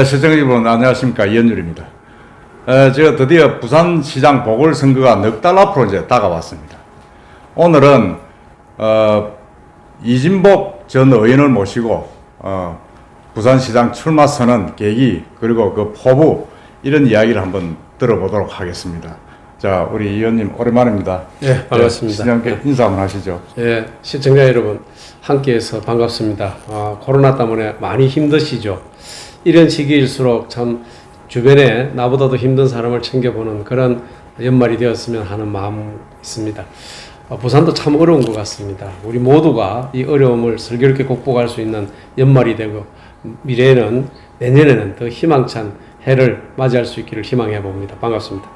시청자 여러분 안녕하십니까, 이현율입니다. 제가 드디어 부산시장 보궐선거가 넉 달 앞으로 이제 다가왔습니다. 오늘은 이진복 전 의원을 모시고 부산시장 출마 선언 계기 그리고 그 포부 이런 이야기를 한번 들어보도록 하겠습니다. 자, 우리 의원님 오랜만입니다. 예, 반갑습니다. 시장께 인사 한번 하시죠. 예, 시청자 여러분 함께해서 반갑습니다. 코로나 때문에 많이 힘드시죠? 이런 시기일수록 참 주변에 나보다도 힘든 사람을 챙겨보는 그런 연말이 되었으면 하는 마음이 있습니다. 부산도 참 어려운 것 같습니다. 우리 모두가 이 어려움을 슬기롭게 극복할 수 있는 연말이 되고 미래에는 내년에는 더 희망찬 해를 맞이할 수 있기를 희망해 봅니다. 반갑습니다.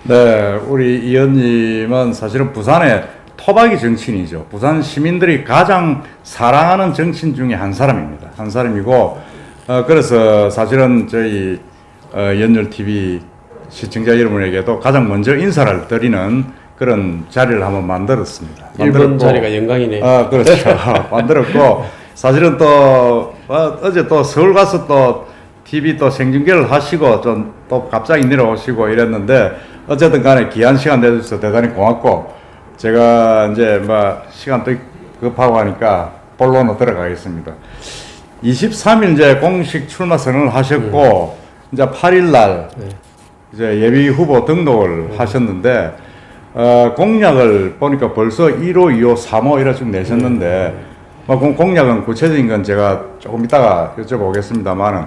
네, 우리 의원님은 사실은 부산의 토박이 정치인이죠. 부산 시민들이 가장 사랑하는 정치인 중에 한 사람입니다. 한 사람이고, 그래서 사실은 저희 연율TV 시청자 여러분에게도 가장 먼저 인사를 드리는 그런 자리를 한번 만들었습니다. 1번 자리가 영광이네요. 그렇죠. 만들었고, 사실은 또 어제 또 서울 가서 또 TV 또 생중계를 하시고 좀 또 갑자기 내려오시고 이랬는데, 어쨌든 간에 귀한 시간 내주셔서 대단히 고맙고, 제가 이제 뭐 시간도 급하고 하니까 본론으로 들어가겠습니다. 23일 이제 공식 출마 선언을 하셨고, 이제 8일 날 이제 예비 후보 등록을 하셨는데, 공약을 보니까 벌써 1호, 2호, 3호 이래 쭉 내셨는데, 공약은 구체적인 건 제가 조금 이따가 여쭤보겠습니다만은,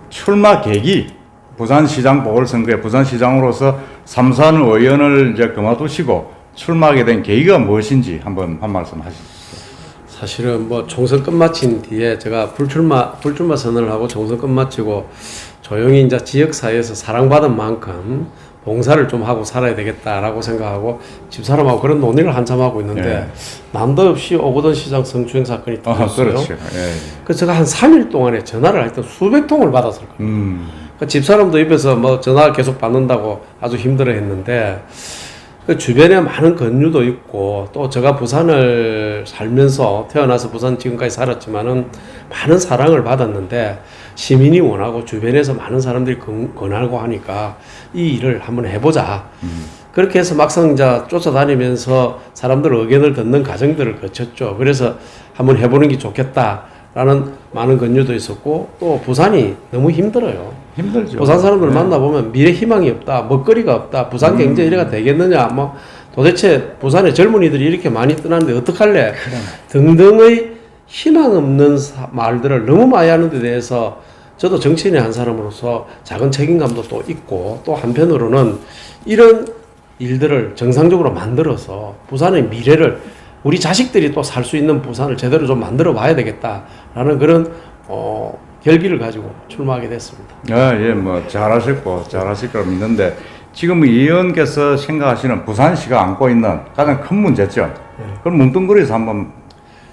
출마 계기, 부산시장 보궐선거에 부산시장으로서 3선 의원을 이제 그만두시고 출마하게 된 계기가 무엇인지 한번 한 말씀 하시죠. 사실은 뭐 총선 끝마친 뒤에 제가 불출마 선언을 하고 총선 끝마치고 조용히 이제 지역사회에서 사랑받은 만큼 봉사를 좀 하고 살아야 되겠다라고 생각하고 집사람하고 그런 논의를 한참 하고 있는데 난도없이 오거돈 시장 성추행 사건이 터졌어요. 그렇죠. 그래서 제가 한 3일 동안에 전화를 하여튼 수백 통을 받았을 거예요. 집사람도 입에서 뭐 전화 계속 받는다고 아주 힘들어 했는데, 그 주변에 많은 권유도 있고, 또 제가 부산을 살면서 태어나서 부산 지금까지 살았지만은 많은 사랑을 받았는데, 시민이 원하고 주변에서 많은 사람들이 권하고 하니까 이 일을 한번 해보자. 그렇게 해서 막상 이제 쫓아다니면서 사람들 의견을 듣는 과정들을 거쳤죠. 그래서 한번 해보는 게 좋겠다라는 많은 권유도 있었고, 또 부산이 너무 힘들어요. 힘들죠. 부산 사람들 만나보면 미래 희망이 없다, 먹거리가 없다, 부산 경제 이래가 되겠느냐, 뭐 도대체 부산의 젊은이들이 이렇게 많이 떠나는데 어떡할래? 등등의 희망 없는 말들을 너무 많이 하는 데 대해서 저도 정치인의 한 사람으로서 작은 책임감도 또 있고, 또 한편으로는 이런 일들을 정상적으로 만들어서 부산의 미래를 우리 자식들이 또 살 수 있는 부산을 제대로 좀 만들어 봐야 되겠다라는 그런 결기를 가지고 출마하게 됐습니다. 예, 뭐 잘하실 거라 믿는데, 지금 이 의원께서 생각하시는 부산시가 안고 있는 가장 큰 문제점, 그럼 뭉뚱그려서 한번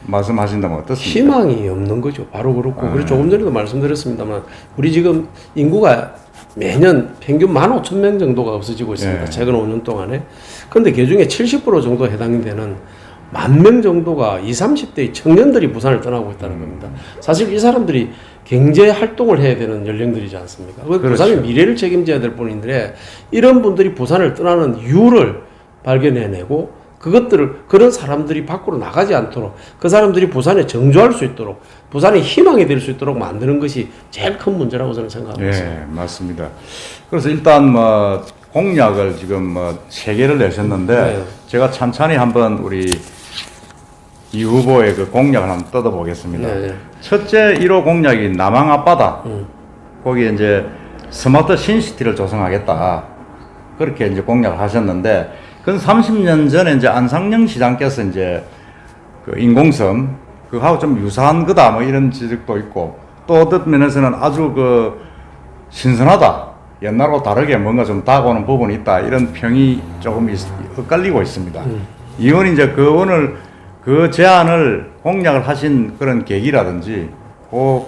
말씀하신다면 어떻습니까? 희망이 없는 거죠. 바로 그렇고. 그리고 조금 전에도 말씀드렸습니다만, 우리 지금 인구가 매년 평균 15,000명 정도가 없어지고 있습니다. 최근 5년 동안에. 그런데 그 중에 70% 정도 해당되는 10,000명 정도가 20, 30대의 청년들이 부산을 떠나고 있다는 겁니다. 사실 이 사람들이 경제 활동을 해야 되는 연령들이지 않습니까? 그렇죠. 부산의 미래를 책임져야 될 분인데, 이런 분들이 부산을 떠나는 이유를 발견해내고, 그런 사람들이 밖으로 나가지 않도록, 그 사람들이 부산에 정주할 수 있도록, 부산의 희망이 될 수 있도록 만드는 것이 제일 큰 문제라고 저는 생각하고 있습니다. 예, 맞습니다. 그래서 일단 뭐 공약을 지금 뭐 3개를 내셨는데, 제가 찬찬히 한번 우리 이 후보의 그 공약을 한번 뜯어보겠습니다. 첫째 1호 공약이 남항 앞바다. 거기에 이제 스마트 신시티를 조성하겠다. 그렇게 이제 공약을 하셨는데, 그건 30년 전에 이제 안상영 시장께서 이제 그 인공섬, 그하고 좀 유사한 거다, 뭐 이런 지적도 있고, 또 어떤 면에서는 아주 그 신선하다. 옛날과 다르게 뭔가 좀 다가오는 부분이 있다. 이런 평이 조금 엇갈리고 있습니다. 이 의원이 이제 오늘 그 제안을 공약을 하신 그런 계기라든지, 그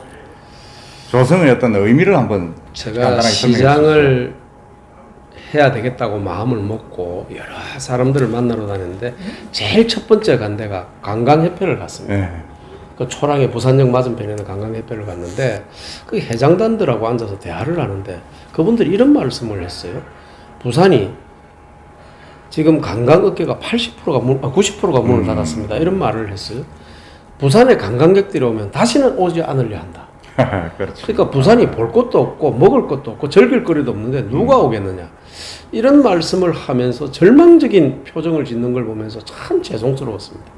조성의 어떤 의미를 한번 제가 시장을 해야 되겠다고 마음을 먹고 여러 사람들을 만나러 다녔는데, 제일 첫 번째 간 데가 관광협회를 갔습니다. 그 초랑의 부산역 맞은편에 있는 관광협회를 갔는데 그 회장단들하고 앉아서 대화를 하는데 그분들이 이런 말씀을 했어요. 부산이 지금 관광업계가 90%가 문을 닫았습니다. 이런 말을 했어요. 부산에 관광객들이 오면 다시는 오지 않으려 한다. 그렇죠. 그러니까 부산이 볼 것도 없고 먹을 것도 없고 즐길 거리도 없는데 누가 오겠느냐. 이런 말씀을 하면서 절망적인 표정을 짓는 걸 보면서 참 죄송스러웠습니다.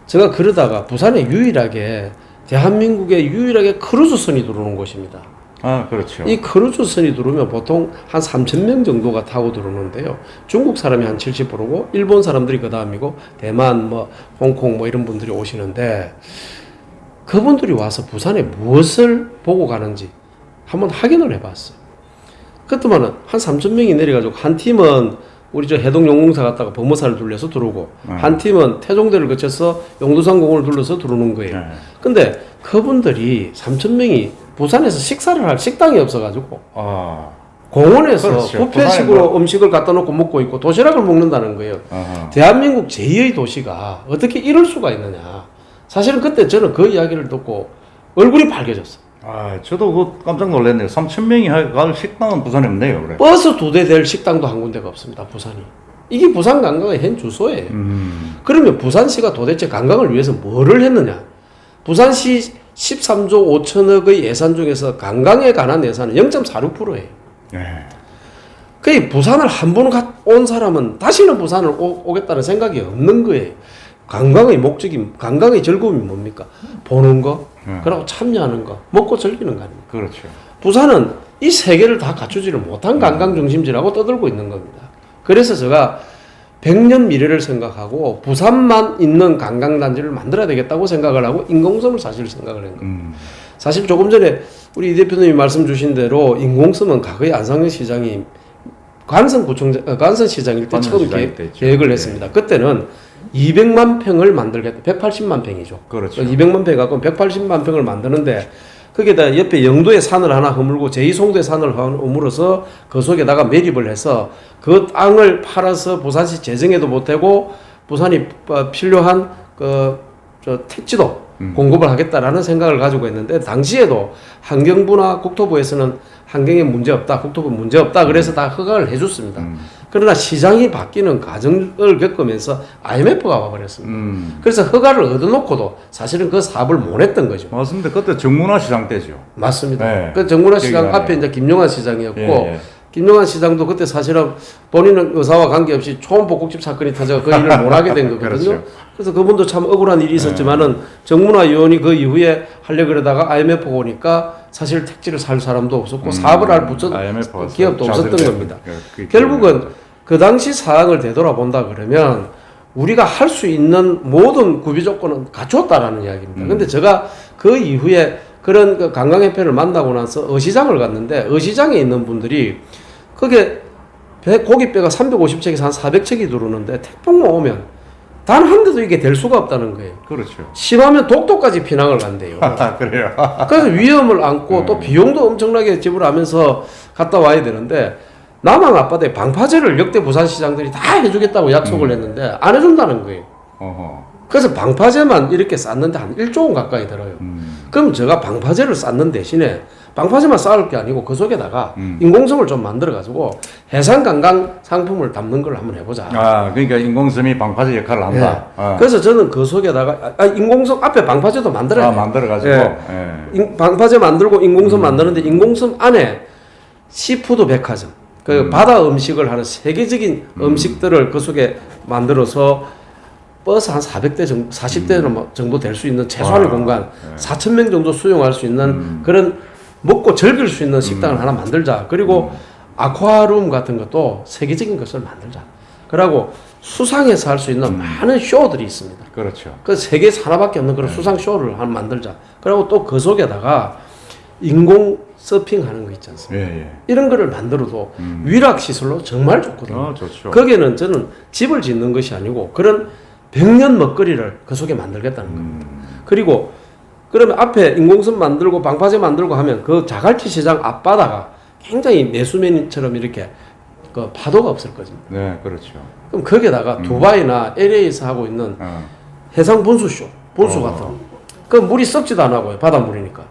제가 그러다가 부산에 유일하게 대한민국에 유일하게 크루즈선이 들어오는 곳입니다. 아, 그렇죠. 이 크루즈선이 들어오면 보통 한 3,000명 정도가 타고 들어오는데요. 중국 사람이 한 70%고 일본 사람들이 그 다음이고 대만 뭐 홍콩 뭐 이런 분들이 오시는데 그분들이 와서 부산에 무엇을 보고 가는지 한번 확인을 해봤어요. 그때만은 한 3,000명이 내려가지고 한 팀은 우리 저 해동용궁사 갔다가 범어사를 둘러서 들어오고 한 팀은 태종대를 거쳐서 용두산 공원을 둘러서 들어오는 거예요. 근데 그분들이 3,000명이 부산에서 식사를 할 식당이 없어가지고 공원에서 그렇죠. 뷔페식으로 음식을 갖다 놓고 먹고 있고 도시락을 먹는다는 거예요. 대한민국 제2의 도시가 어떻게 이럴 수가 있느냐. 사실은 그때 저는 그 이야기를 듣고 얼굴이 밝아졌어요. 아, 저도 그 깜짝 놀랐네요. 3,000명이 갈 식당은 부산에 없네요. 그래. 버스 2대 될 식당도 한 군데가 없습니다. 부산이. 이게 부산 관광의 현 주소예요. 그러면 부산시가 도대체 관광을 위해서 뭐를 했느냐. 부산시 13조 5천억의 예산 중에서 관광에 관한 예산은 0.46%예요. 네. 그 부산을 한 번 온 사람은 다시는 부산을 오겠다는 생각이 없는 거예요. 관광의 목적이, 관광의 즐거움이 뭡니까? 보는 거, 그리고 참여하는 거, 먹고 즐기는 거 아닙니까? 그렇죠. 부산은 이 세 개를 다 갖추지를 못한 관광 중심지라고 떠들고 있는 겁니다. 그래서 제가 100년 미래를 생각하고 부산만 있는 관광단지를 만들어야 되겠다고 생각을 하고 인공섬을 사실 생각을 한 겁니다. 사실 조금 전에 우리 이 대표님이 말씀 주신 대로 인공섬은 과거에 안상현 시장이 관선시장일 때 처음 계획을 했습니다. 그때는 200만 평을 만들겠다. 180만 평이죠. 그렇죠. 200만 평 갖고 180만 평을 만드는데 거기에다 옆에 영도의 산을 하나 허물고 제2송도의 산을 허물어서 그 속에다가 매립을 해서 그 땅을 팔아서 부산시 재정에도 보태고 부산이 필요한 택지도 공급을 하겠다라는 생각을 가지고 있는데 당시에도 환경부나 국토부에서는 환경에 문제 없다, 국토부 문제 없다 그래서 다 허가를 해줬습니다. 그러나 시장이 바뀌는 과정을 겪으면서 IMF가 와버렸습니다. 그래서 허가를 얻어놓고도 사실은 그 사업을 못 했던 거죠. 맞습니다. 그때 정문화 시장 때죠. 맞습니다. 네. 그 정문화 시장 앞에 이제 김용환 시장이었고 예. 김용환 시장도 그때 사실은 본인은 의사와 관계없이 초원복국집 사건이 터져 그 일을 못 하게 된 거거든요. 그렇죠. 그래서 그분도 참 억울한 일이 있었지만은 정문화 의원이 그 이후에 하려고 그러다가 IMF가 오니까 사실 택지를 살 사람도 없었고 사업을 할 기업도 없었던 겁니다. 결국은 그 당시 사항을 되돌아본다 그러면 우리가 할 수 있는 모든 구비 조건은 갖췄다라는 이야기입니다. 근데 제가 그 이후에 그런 그 관광협회를 만나고 나서 어시장을 갔는데 어시장에 있는 분들이 그게 고깃배가 350척에서 한 400척이 들어오는데 태풍만 오면 단 한 대도 이게 될 수가 없다는 거예요. 그렇죠. 심하면 독도까지 피난을 간대요. 그래요. 그래서 위험을 안고 또 비용도 엄청나게 지불하면서 갔다 와야 되는데 남한 앞바다에 방파제를 역대 부산시장들이 다 해주겠다고 약속을 했는데 안 해준다는 거예요. 그래서 방파제만 이렇게 쌌는데 한 1조 원 가까이 들어요. 그럼 제가 방파제를 쌌는 대신에 방파제만 쌓을 게 아니고 그 속에다가 인공섬을 좀 만들어가지고 해상관광 상품을 담는 걸 한번 해보자. 아, 그러니까 인공섬이 방파제 역할을 한다. 네. 그래서 저는 그 속에다가 인공섬 앞에 방파제도 만들어야 돼요. 만들어가지고. 예. 방파제 만들고 인공섬 만드는데 인공섬 안에 시푸드 백화점, 그 바다 음식을 하는 세계적인 음식들을 그 속에 만들어서 버스 한 400대 정도, 40대 정도 될 수 있는 최소한의 공간, 4,000명 정도 수용할 수 있는 그런 먹고 즐길 수 있는 식당을 하나 만들자. 그리고 아쿠아룸 같은 것도 세계적인 것을 만들자. 그리고 수상에서 할 수 있는 많은 쇼들이 있습니다. 그렇죠. 그 세계에서 하나밖에 없는 그런 수상 쇼를 하나 만들자. 그리고 또 그 속에다가 인공 서핑하는 거 있지 않습니까? 예. 이런 거를 만들어도 위락 시설로 정말 좋거든요. 좋죠. 거기에는 저는 집을 짓는 것이 아니고 그런 100년 먹거리를 그 속에 만들겠다는 겁니다. 그리고 그러면 앞에 인공섬 만들고 방파제 만들고 하면 그 자갈치 시장 앞바다가 굉장히 내수면처럼 이렇게 그 파도가 없을 거죠. 네, 그렇죠. 그럼 거기에다가 두바이나 LA에서 하고 있는 해상 분수 같은 그 물이 썩지도 안 하고요. 바닷물이니까.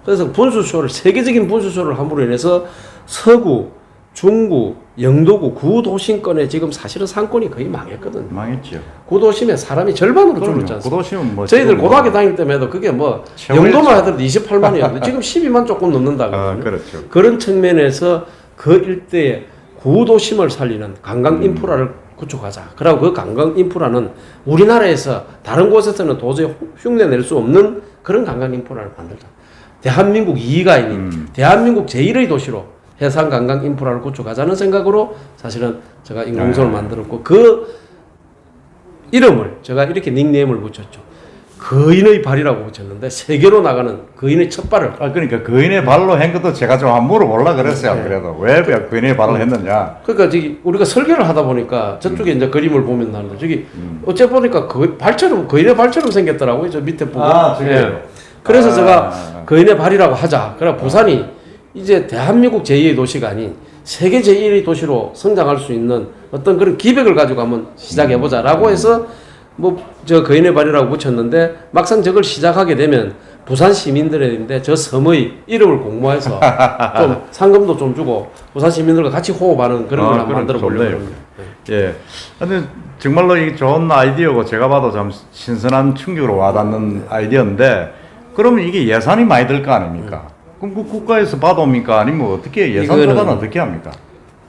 그래서 분수쇼를 세계적인 분수쇼를 함으로 인해서 서구, 중구, 영도구, 구도심권에 지금 사실은 상권이 거의 망했거든요. 망했죠. 구도심에 사람이 절반으로 줄었지 않습니까? 구도심은 뭐 저희들 지금 고등학교 다닐 때만 해도 그게 뭐 최고였죠. 영도만 하더라도 28만이었는데 지금 12만 조금 넘는다거든요. 아, 그렇죠. 그런 측면에서 그 일대에 구도심을 살리는 관광 인프라를 구축하자. 그리고 그 관광 인프라는 우리나라에서 다른 곳에서는 도저히 흉내낼 수 없는 그런 관광 인프라를 만들자. 대한민국 2위가 아닌 대한민국 제1의 도시로 해상 관광 인프라를 구축하자는 생각으로 사실은 제가 인공섬을 만들었고 그 이름을 제가 이렇게 닉네임을 붙였죠. 거인의 발이라고 붙였는데 세계로 나가는 거인의 첫 발을. 아, 그러니까 거인의 발로 한 것도 제가 좀 한번 물어보려고 그랬어요. 그래도 왜 거인의 발을 했느냐. 그러니까 저기 우리가 설계를 하다 보니까 저쪽에 이제 그림을 보면 나는데 저기 어째 보니까 발처럼 거인의 발처럼 생겼더라고요. 저 밑에 보고. 아, 그래요? 그래서 제가 거인의 발이라고 하자. 그래 부산이 이제 대한민국 제2의 도시가 아닌 세계 제1의 도시로 성장할 수 있는 어떤 그런 기백을 가지고 한번 시작해 보자라고 해서 뭐 저 거인의 발이라고 붙였는데 막상 저걸 시작하게 되면 부산 시민들인데 저 섬의 이름을 공모해서 좀 상금도 좀 주고 부산 시민들과 같이 호흡하는 그런 걸 한번 만들어 보려고 합니다. 예. 근데 정말로 이 좋은 아이디어고 제가 봐도 참 신선한 충격으로 와닿는 아이디어인데 그러면 이게 예산이 많이 들 거 아닙니까? 그럼 그 국가에서 받아옵니까? 아니면 어떻게 예산 조달은 어떻게 합니까?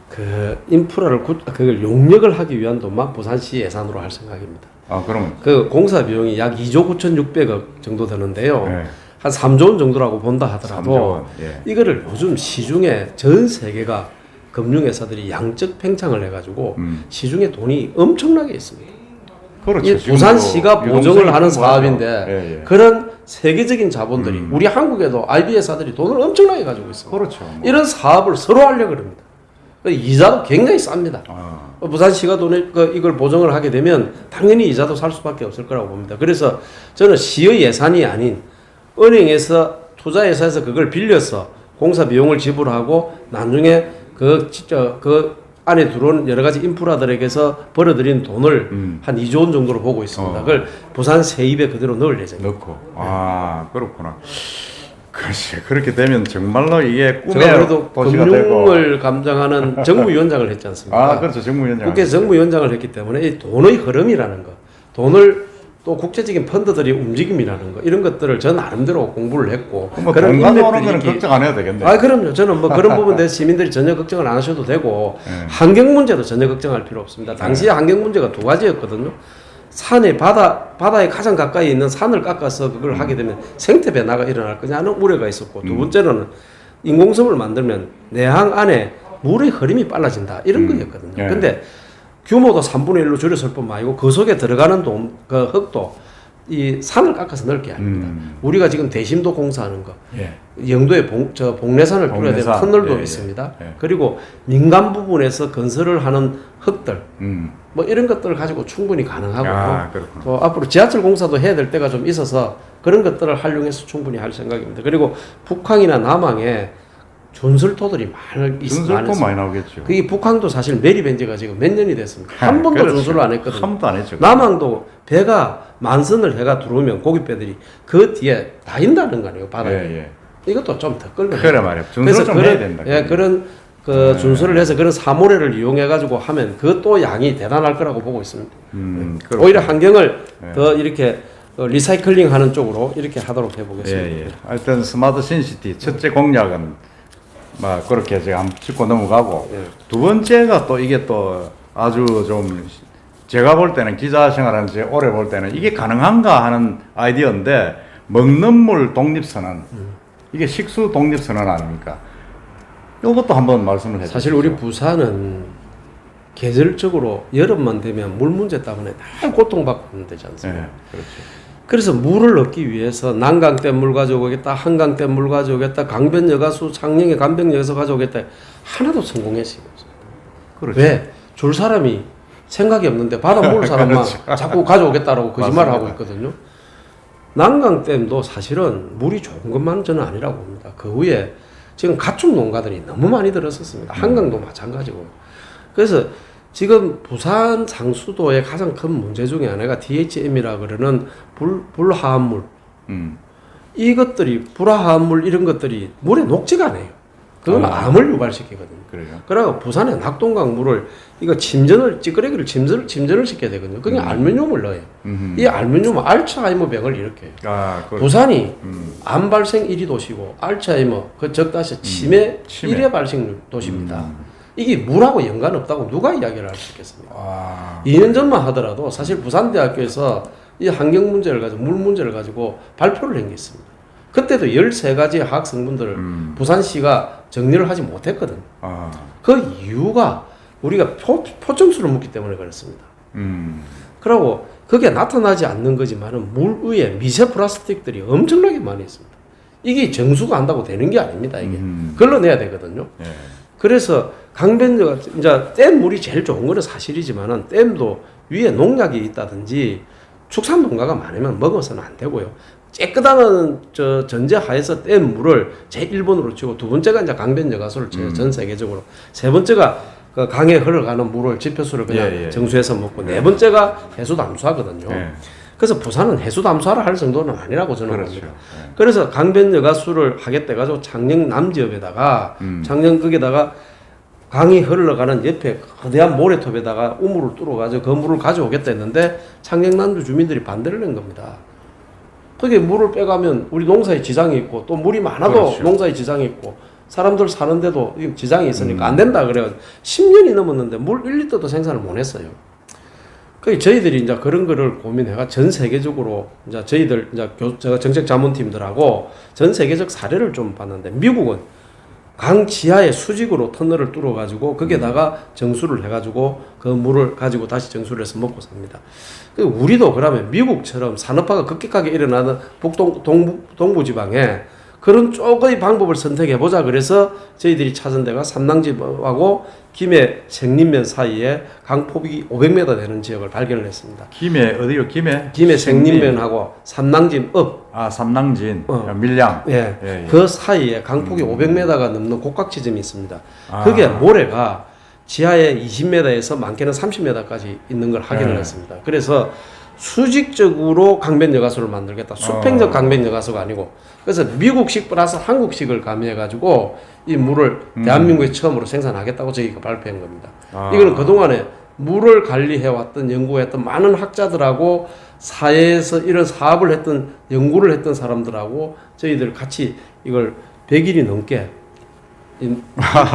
그 인프라를 그걸 용역을 하기 위한 돈만 부산시 예산으로 할 생각입니다. 아, 그러면 그 공사 비용이 약 2조 9,600억 정도 되는데요. 네. 한 3조 원 정도라고 본다 하더라도 3조 원, 예. 이거를 요즘 시중에 전 세계가 금융회사들이 양적 팽창을 해가지고 시중에 돈이 엄청나게 있습니다. 그렇죠. 이 부산시가 보증을 하는 사업인데 예, 예. 그런 세계적인 자본들이 우리 한국에도 IB 회사들이 돈을 엄청나게 가지고 있습니다. 그렇죠. 뭐. 이런 사업을 서로 하려고 합니다. 이자도 굉장히 쌉니다. 부산시가 돈을 이걸 보증을 하게 되면 당연히 이자도 살 수밖에 없을 거라고 봅니다. 그래서 저는 시의 예산이 아닌 은행에서 투자회사에서 그걸 빌려서 공사 비용을 지불하고 나중에 그 안에 들어온 여러 가지 인프라들에게서 벌어들인 돈을 한 2조 원 정도로 보고 있습니다. 그걸 부산 세입에 그대로 넣을 예정입니다. 넣고. 아, 그렇구나. 글쎄, 그렇게 되면 정말로 이게 제가 꿈의 그래도 도시가 되고. 금융을 감장하는 정무위원장을 했지 않습니까? 아, 그렇죠. 정무위원장. 국회에서 정무위원장을 했기 때문에 이 돈의 흐름이라는 거, 돈을 또 국제적인 펀드들이 움직임이라는 거 이런 것들을 저 나름대로 공부를 했고 뭐 돈 가져오는 거는 걱정 안 해도 되겠네. 아 그럼요. 저는 뭐 그런 부분에 대해서 시민들이 전혀 걱정을 안 하셔도 되고 환경 문제도 전혀 걱정할 필요 없습니다. 당시에 환경 문제가 두 가지였거든요. 산에 바다에 가장 가까이 있는 산을 깎아서 그걸 하게 되면 생태 변화가 일어날 거냐는 우려가 있었고 두 번째로는 인공섬을 만들면 내항 안에 물의 흐름이 빨라진다 이런 거였거든요. 예. 근데 규모도 3분의 1로 줄였을 뿐만 아니고 그 속에 들어가는 그 흙도 이 산을 깎아서 넓게 합니다. 우리가 지금 대심도 공사하는 거, 예. 영도에 복례산을 뚫어야 되는 복례산. 터널도 예, 있습니다. 예. 그리고 민간 부분에서 건설을 하는 흙들, 뭐 이런 것들을 가지고 충분히 가능하고요. 아, 그렇구나. 또 앞으로 지하철 공사도 해야 될 때가 좀 있어서 그런 것들을 활용해서 충분히 할 생각입니다. 그리고 북항이나 남항에 준설토들이 많이 준설토 많이 나오겠죠. 그게 북항도 사실 매립한 지가 지금 몇 년이 됐습니다. 한 번도 그렇죠. 준설을 안 했거든요. 한 번도 안 했죠. 남항도 배가 만선을 해가 들어오면 고깃배들이 그 뒤에 다인다는 거 아니에요, 바다에. 예, 예. 이것도 좀 더 끌면 그래 말이야. 준설 좀 해야 된다. 예, 그런 준설을 해서 그런 사모래를 이용해 가지고 하면 그것도 양이 대단할 거라고 보고 있습니다. 오히려 환경을 더 이렇게 리사이클링하는 쪽으로 이렇게 하도록 해보겠습니다. 예, 예. 하여튼 스마트 신시티 첫째 공약은 막 그렇게 제가 한번 짚고 넘어가고 예. 두 번째가 또 이게 또 아주 좀 제가 볼 때는 기자 생활한 지 오래 볼 때는 이게 가능한가 하는 아이디어인데 먹는 물 독립선언 이게 식수 독립선언 아닙니까? 이것도 한번 말씀을 해주세요. 사실 우리 부산은 계절적으로 여름만 되면 물 문제 때문에 다 고통받고 되지 않습니까? 예, 그렇죠. 그래서 물을 얻기 위해서 난강댐 물 가져오겠다, 한강댐 물 가져오겠다, 강변 여가수, 창녕의 간병역에서 가져오겠다 하나도 성공했어요. 그렇죠. 왜? 줄 사람이 생각이 없는데 바다 물 사람만 자꾸 가져오겠다라고 거짓말을 하고 있거든요. 난강댐도 사실은 물이 좋은 것만은 저는 아니라고 봅니다. 그 후에 지금 가축 농가들이 너무 많이 들었었습니다. 한강도 마찬가지고. 그래서 지금 부산 상수도의 가장 큰 문제 중에 하나가 DHM이라 그러는 불화합물, 이것들이 불화합물 이런 것들이 물에 녹지가 않아요. 그건 암을 유발시키거든요. 그래요. 그래서 부산의 낙동강 물을 이거 찌끄레기를 침전을 시켜야 되거든요. 그게 알루미늄을 넣어요. 이 알루미늄은 알츠하이머 병을 일으켜요. 부산이 암 발생 1위 도시고 알츠하이머 그 적다시 치매 1회 발생 도시입니다. 이게 물하고 연관 없다고 누가 이야기를 할 수 있겠습니까? 2년 전만 하더라도 사실 부산대학교에서 이 환경 문제를 가지고 물 문제를 가지고 발표를 한 게 있습니다. 그때도 13가지 화학 성분들을 부산시가 정리를 하지 못했거든요. 그 이유가 우리가 포점수를 묻기 때문에 그렇습니다. 그리고 그게 나타나지 않는 거지만은 물 위에 미세 플라스틱들이 엄청나게 많이 있습니다. 이게 정수가 한다고 되는 게 아닙니다. 이게 걸러내야 되거든요. 그래서 강변저가 이제 댐 물이 제일 좋은 거는 사실이지만은 댐도 위에 농약이 있다든지 축산 농가가 많으면 먹어서는 안 되고요. 깨끗한 전제하에서 댐 물을 제1번으로 치고 두 번째가 이제 강변여가수를 전 세계적으로 세 번째가 그 강에 흘러가는 물을 지표수를 그냥 정수해서 먹고 네 번째가 해수 담수하거든요. 그래서 부산은 해수 담수하라 할 정도는 아니라고 저는 봅니다. 그래서 강변여가수를 하겠다 가지고 창녕 남지역에다가 창녕 거기다가 강이 흘러가는 옆에 거대한 모래톱에다가 우물을 뚫어가지고 그 물을 가져오겠다 했는데 창녕남도 주민들이 반대를 낸 겁니다. 거기에 물을 빼가면 우리 농사에 지장이 있고 또 물이 많아도 농사에 지장이 있고 사람들 사는데도 지장이 있으니까 안 된다 그래가지고 10년이 넘었는데 물 1리터도 생산을 못 했어요. 그 저희들이 이제 그런 거를 고민해가 전 세계적으로 이제 저희들 이제 제가 정책 자문팀들하고 전 세계적 사례를 좀 봤는데 미국은 강 지하에 수직으로 터널을 뚫어가지고 거기에다가 정수를 해가지고 그 물을 가지고 다시 정수를 해서 먹고 삽니다. 우리도 그러면 미국처럼 산업화가 급격하게 일어나는 동부지방에 그런 쪽의 방법을 선택해보자 그래서 저희들이 찾은 데가 삼낭집하고 김해 생림면 사이에 강폭이 500m 되는 지역을 발견을 했습니다. 김해 어디요? 김해 생림면하고 삼낭진읍. 삼낭진 밀양. 그 사이에 강폭이 500m가 넘는 곡각 지점이 있습니다. 그게 모래가 지하에 20m에서 많게는 30m까지 있는 걸 확인을 했습니다. 그래서 수직적으로 강변여가수를 만들겠다. 수평적 강변여가수가 아니고. 그래서 미국식 플러스 한국식을 가미해가지고 이 물을 대한민국에 처음으로 생산하겠다고 저희가 발표한 겁니다. 이거는 그동안에 물을 관리해왔던 연구했던 많은 학자들하고 사회에서 이런 사업을 했던 연구를 했던 사람들하고 저희들 같이 이걸 100일이 넘게 이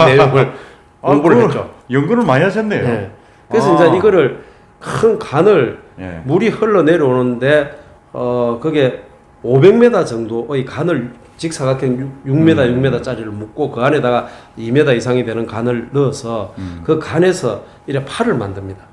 내용을 공부를 했죠. 연구를 많이 하셨네요. 네. 그래서 이제 이거를 큰 간을 물이 흘러 내려오는데 그게 500m 정도의 간을 직사각형 6m짜리를 묶고 그 안에다가 2m 이상이 되는 간을 넣어서 그 간에서 이래 팔을 만듭니다.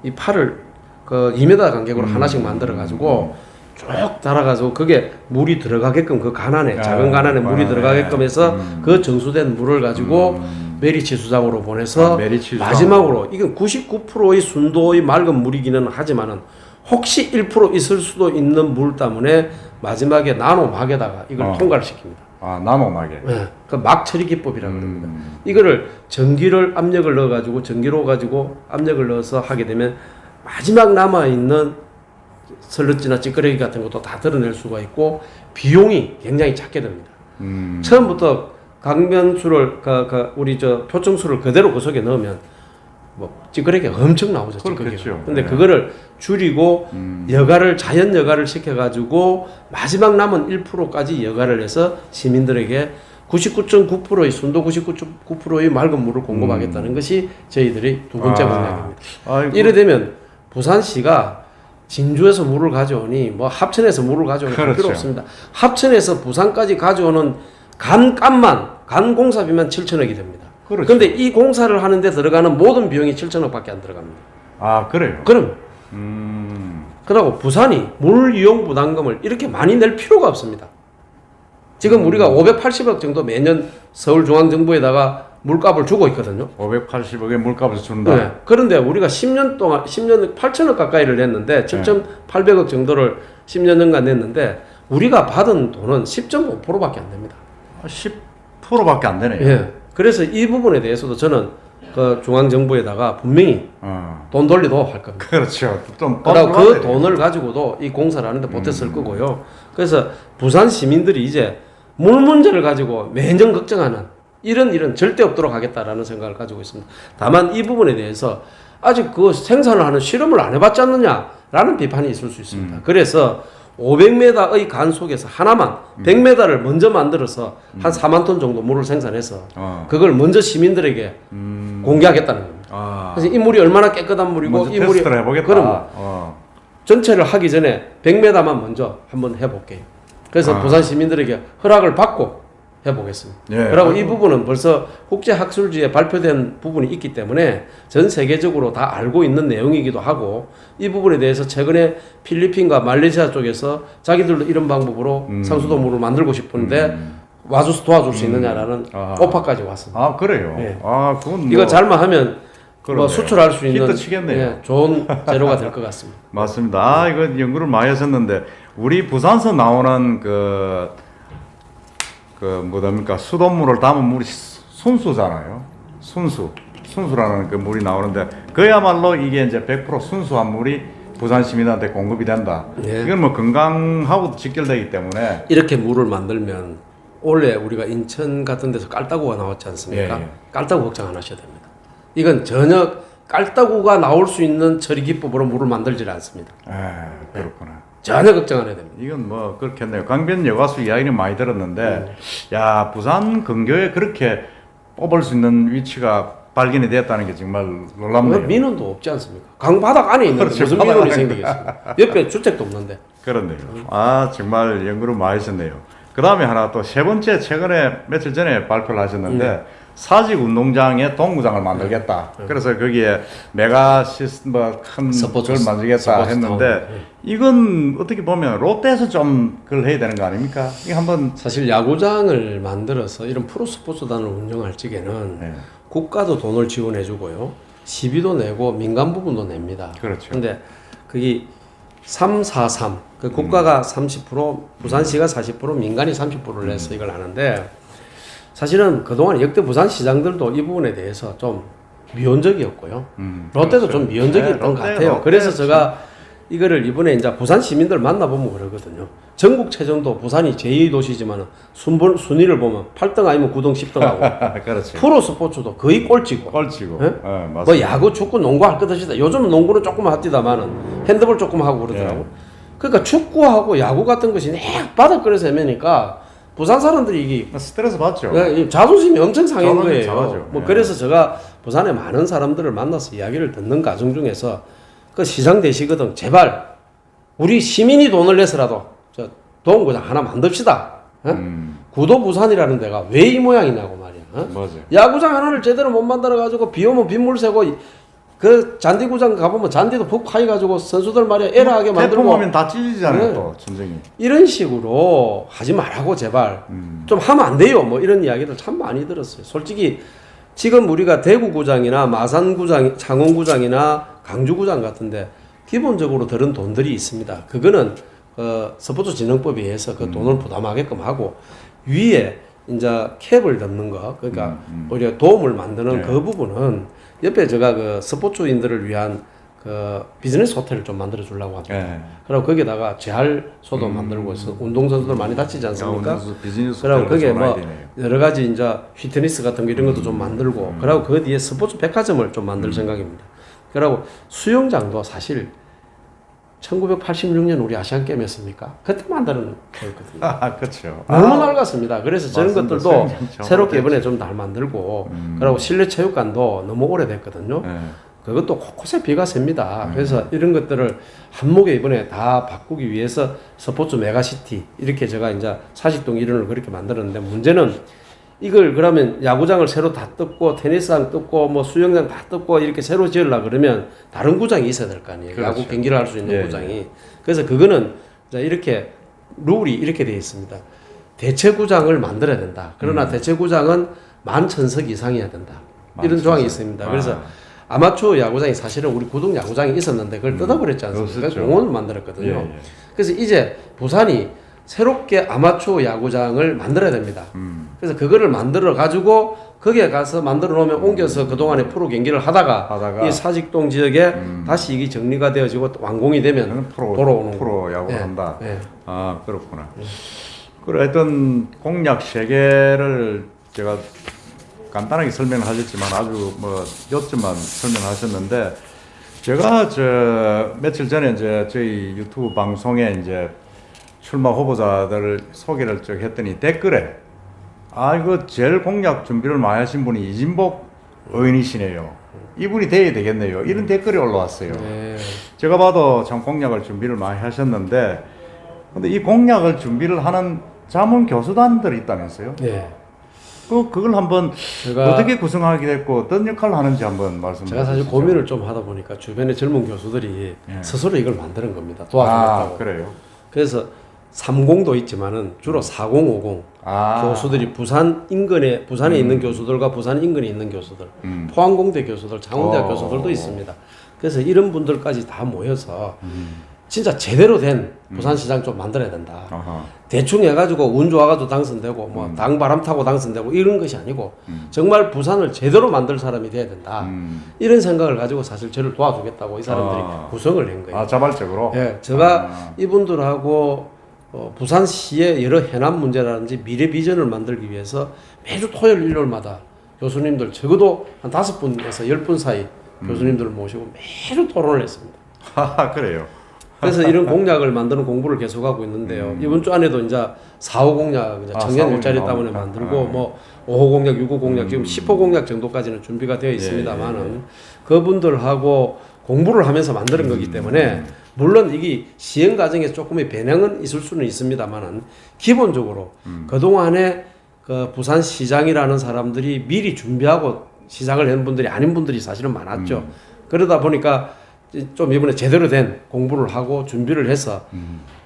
이 팔을 그 2m 간격으로 하나씩 만들어 가지고 쭉 달아가지고 그게 물이 들어가게끔 그 간 안에 작은 간 안에 물이 들어가게끔 해서 그 정수된 물을 가지고 메리치수장으로 보내서 마지막으로 이건 99%의 순도의 맑은 물이기는 하지만은 혹시 1% 있을 수도 있는 물 때문에 마지막에 나노막에다가 이걸 통과를 시킵니다. 나노막에. 네, 그 막 처리 기법이라고 합니다. 이거를 전기를 압력을 넣어가지고 전기로 가지고 압력을 넣어서 하게 되면 마지막 남아 있는 설렁지나 찌끄레기 같은 것도 다 드러낼 수가 있고 비용이 굉장히 작게 됩니다. 처음부터 강변수를 우리 표청수를 그대로 그 속에 넣으면 뭐 찌끄레기가 엄청 나오죠. 그렇겠죠. 근데 그거를 줄이고 여가를 자연 여가를 시켜가지고 마지막 남은 1%까지 여가를 해서 시민들에게 99.9%의 순도 99.9%의 맑은 물을 공급하겠다는 것이 저희들의 두 번째 방향입니다. 이래 되면 부산시가 진주에서 물을 가져오니 뭐 합천에서 물을 가져오니 필요 없습니다. 합천에서 부산까지 가져오는 간 공사비만 7천억이 됩니다. 그런데 이 공사를 하는데 들어가는 모든 비용이 7천억밖에 안 들어갑니다. 그래요? 그럼 그러고 부산이 물 이용 부담금을 이렇게 많이 낼 필요가 없습니다. 지금 우리가 580억 정도 매년 서울중앙정부에다가 물값을 주고 있거든요. 580억의 물값을 준다. 네. 그런데 우리가 10년 8천억 가까이를 냈는데 7,800억 정도를 10년간 냈는데 우리가 받은 돈은 10.5%밖에 안 됩니다. 10%밖에 안 되네요. 예. 그래서 이 부분에 대해서도 저는 그 중앙정부에다가 분명히 돈 돌리도록 할 겁니다. 그렇죠. 좀 그리고 그 돈을 가지고도 이 공사를 하는데 보태 쓸 거고요. 그래서 부산 시민들이 이제 물 문제를 가지고 매년 걱정하는 이런 일은 절대 없도록 하겠다라는 생각을 가지고 있습니다. 다만 이 부분에 대해서 아직 그 생산을 하는 실험을 안 해봤지 않느냐라는 비판이 있을 수 있습니다. 그래서 500m의 간 속에서 하나만 100m를 먼저 만들어서 한 4만 톤 정도 물을 생산해서 그걸 먼저 시민들에게 공개하겠다는 겁니다. 그래서 이 물이 얼마나 깨끗한 물이고 이 물이 테스트를 해보겠다. 그럼 전체를 하기 전에 100m만 먼저 한번 해볼게요. 그래서 부산 시민들에게 허락을 받고 해보겠습니다. 예. 그리고 이 부분은 벌써 국제학술지에 발표된 부분이 있기 때문에 전 세계적으로 다 알고 있는 내용이기도 하고 이 부분에 대해서 최근에 필리핀과 말레이시아 쪽에서 자기들도 이런 방법으로 상수도물을 만들고 싶은데 와줘서 도와줄 수 있느냐라는 오파까지 왔습니다. 아 그래요? 예. 아 그건 뭐 이거 잘만 하면 그러네요. 뭐 수출할 수 있는 히트 치겠네요. 예, 좋은 재료가 될 것 같습니다. 맞습니다. 아 이거 연구를 많이 하셨는데 우리 부산서 나오는 그 뭐답니까 수돗물을 담은 물이 순수잖아요. 순수라는 그 물이 나오는데 그야말로 이게 이제 100% 순수한 물이 부산 시민한테 공급이 된다. 예. 이건 뭐 건강하고도 직결되기 때문에 이렇게 물을 만들면 원래 우리가 인천 같은 데서 깔따구가 나왔지 않습니까? 예, 예. 깔따구 걱정 안 하셔야 됩니다. 이건 전혀 깔따구가 나올 수 있는 처리 기법으로 물을 만들지 않습니다. 그렇구나. 전혀 걱정 안 해야 됩니다. 이건 뭐 그렇겠네요. 강변 여가수 이야기는 많이 들었는데 야 부산 근교에 그렇게 뽑을 수 있는 위치가 발견이 됐다는 게 정말 놀랍네요. 민원도 없지 않습니까? 강 바닥 안에 있는데 그렇죠. 무슨 민원이 생기겠습니까? 옆에 주택도 없는데. 그렇네요. 아 정말 연구를 많이 하셨네요. 그 다음에 하나 또 세 번째 최근에 며칠 전에 발표를 하셨는데 사직 운동장에 동구장을 만들겠다. 그래서 거기에 메가시스 뭐큰 스포츠 걸 만들겠다 스포츠 했는데 타운. 이건 어떻게 보면 롯데에서 좀 그걸 해야 되는 거 아닙니까? 이거 한번 사실 야구장을 만들어서 이런 프로스포츠단을 운영할 적에는 네. 국가도 돈을 지원해 주고요. 시비도 내고 민간 부분도 냅니다. 그렇죠. 근데 그게 343, 그 국가가 30%, 부산시가 40%, 민간이 30%를 내서 이걸 하는데 사실은 그동안 역대 부산시장들도 이 부분에 대해서 좀 미온적이었고요. 롯데도 그렇죠. 좀 미온적이었던 것 같아요. 그래서 제가 이거를 이번에 이제 부산 시민들 만나보면 그러거든요. 전국체전도 부산이 제2도시지만 순위를 보면 8등 아니면 9등, 10등 하고 그렇죠. 프로스포츠도 거의 꼴찌고 꼴찌고. 예? 맞습니다. 뭐 야구, 축구, 농구 할 것 없이 요즘은 농구는 조금 합디다마는 핸드볼 조금 하고 그러더라고. 그러니까 축구하고 야구 같은 것이 내 바닥거려서 헤매니까 부산 사람들이 이게 스트레스 받죠. 자존심이 엄청 상한 자존심 거예요. 상하죠. 뭐 예. 그래서 제가 부산의 많은 사람들을 만나서 이야기를 듣는 과정 중에서 그 시장 되시거든 제발 우리 시민이 돈을 내서라도 저 동구장 하나 만듭시다. 구도 부산이라는 데가 왜 이 모양이냐고 말이야. 맞아요. 야구장 하나를 제대로 못 만들어 가지고 비 오면 빗물 새고 그 잔디구장 가보면 잔디도 푹 파이 가지고 선수들 말이야 에러하게 만들고 태풍 오면 다 찢어지잖아요. 네. 또 천정이. 이런 식으로 하지 말라고 제발 좀 하면 안 돼요. 뭐 이런 이야기를 참 많이 들었어요. 솔직히 지금 우리가 대구구장이나 마산구장, 창원구장이나 강주구장 같은데 기본적으로 들은 돈들이 있습니다. 그거는 스포츠진흥법에 의해서 그 돈을 부담하게끔 하고 위에 이제 캡을 넣는 거 그러니까 오히려 도움을 만드는 네. 그 부분은 옆에 제가 그 스포츠인들을 위한 그 비즈니스 호텔을 좀 만들어 주려고 합니다. 예. 그리고 거기다가 재활소도 만들고 있어. 운동선수들 많이 다치지 않습니까? 비즈니스 그리고 거기에 좋은 뭐 아이디어네요. 여러 가지 이제 피트니스 같은 거 이런 것도 좀 만들고 그리고 그 뒤에 스포츠 백화점을 좀 만들 생각입니다. 그리고 수영장도 사실 1986년 우리 아시안 게임이었습니까? 그때 만드는 거였거든요. 그렇죠. 너무 낡았습니다. 그래서 저런 맞습니다. 것들도 수영장 참 새롭게 오래됐죠. 이번에 좀 잘 만들고 그리고 실내 체육관도 너무 오래됐거든요. 예. 그것도 곳곳에 비가 셉니다. 그래서 이런 것들을 한목에 이번에 다 바꾸기 위해서 스포츠 메가시티 이렇게 제가 이제 사직동 이론을 그렇게 만들었는데 문제는 이걸 그러면 야구장을 새로 다 뜯고 테니스장 뜯고 뭐 수영장 다 뜯고 이렇게 새로 지으려 그러면 다른 구장이 있어야 될 거 아니에요. 그렇죠. 야구 경기를 할 수 있는 예, 구장이. 그래서 그거는 이제 이렇게 룰이 이렇게 되어 있습니다. 대체 구장을 만들어야 된다. 그러나 대체 구장은 11,000석 이상이어야 된다. 이런 11,000석. 조항이 있습니다. 그래서 아마추어 야구장이 사실은 우리 고등 야구장이 있었는데 그걸 뜯어버렸지 않습니까? 없었죠. 공원을 만들었거든요. 예, 예. 그래서 이제 부산이 새롭게 아마추어 야구장을 만들어야 됩니다. 그래서 그거를 만들어 가지고 거기에 가서 만들어 놓으면 옮겨서 그동안에 프로 경기를 하다가 이 사직동 지역에 다시 이게 정리가 되어지고 완공이 되면 돌아오는 프로 야구를 예. 한다. 예. 아 그렇구나. 그래 하여튼 공약 3개를 제가 간단하게 설명하셨지만 아주 뭐 요점만 설명하셨는데 제가 저 며칠 전에 이제 저희 유튜브 방송에 이제 출마 후보자들을 소개를 쭉 했더니 댓글에 이거 제일 공약 준비를 많이 하신 분이 이진복 의원이시네요. 이분이 돼야 되겠네요. 이런 댓글이 올라왔어요. 네. 제가 봐도 참 공약을 준비를 많이 하셨는데 근데 이 공약을 준비를 하는 자문 교수단들이 있다면서요? 네. 그걸 한번 제가 어떻게 구성하게 됐고 어떤 역할을 하는지 한번 말씀해 제가 사실 주시죠. 고민을 좀 하다 보니까 주변의 젊은 교수들이 예. 스스로 이걸 만드는 겁니다. 도와주겠다고. 그래요? 그래서 30도 있지만은 주로 4050 교수들이 부산 인근에 부산에 있는 교수들과 부산 인근에 있는 교수들, 포항공대 교수들, 장원대학 교수들도 있습니다. 그래서 이런 분들까지 다 모여서 진짜 제대로 된 부산시장 좀 만들어야 된다. 아하. 대충 해가지고 운 좋아가지고 당선되고 뭐 당 바람 타고 당선되고 이런 것이 아니고 정말 부산을 제대로 만들 사람이 돼야 된다. 이런 생각을 가지고 사실 저를 도와주겠다고 이 사람들이 구성을 한 거예요. 자발적으로? 예, 제가 이분들하고 부산시의 여러 해남 문제라든지 미래 비전을 만들기 위해서 매주 토요일 일요일마다 교수님들 적어도 한 5분에서 10분 사이 교수님들을 모시고 매주 토론을 했습니다. 그래요. 그래서 이런 공약을 만드는 공부를 계속하고 있는데요. 이번 주 안에도 이제 4호 공약, 이제 청년 일자리 때문에 만들고 뭐 5호 공약, 6호 공약, 지금 10호 공약 정도까지는 준비가 되어 있습니다만은 그분들하고 공부를 하면서 만드는 거기 때문에 물론 이게 시행 과정에 조금의 변형은 있을 수는 있습니다만은 기본적으로 그동안에 그 부산 시장이라는 사람들이 미리 준비하고 시작을 한 분들이 아닌 분들이 사실은 많았죠. 그러다 보니까 좀 이번에 제대로 된 공부를 하고 준비를 해서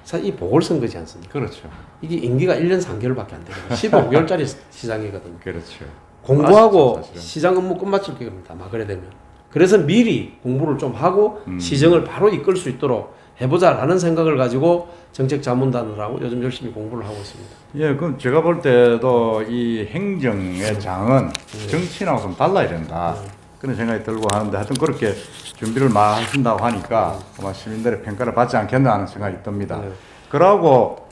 사실 이 보궐선거지 않습니까? 그렇죠. 이게 임기가 1년 3개월밖에 안 되거든요. 15개월짜리 시장이거든요. 그렇죠. 공부하고 아시죠, 사실은. 시장 업무 끝마칠 겁니다. 막 그래 되면. 그래서 미리 공부를 좀 하고 시정을 바로 이끌 수 있도록 해보자라는 생각을 가지고 정책 자문단들하고 요즘 열심히 공부를 하고 있습니다. 예, 그럼 제가 볼 때도 이 행정의 장은 정치인하고 좀 달라야 된다. 그런 생각이 들고 하는데 하여튼 그렇게 준비를 많이 하신다고 하니까 아마 시민들의 평가를 받지 않겠나 하는 생각이 듭니다. 네. 그러고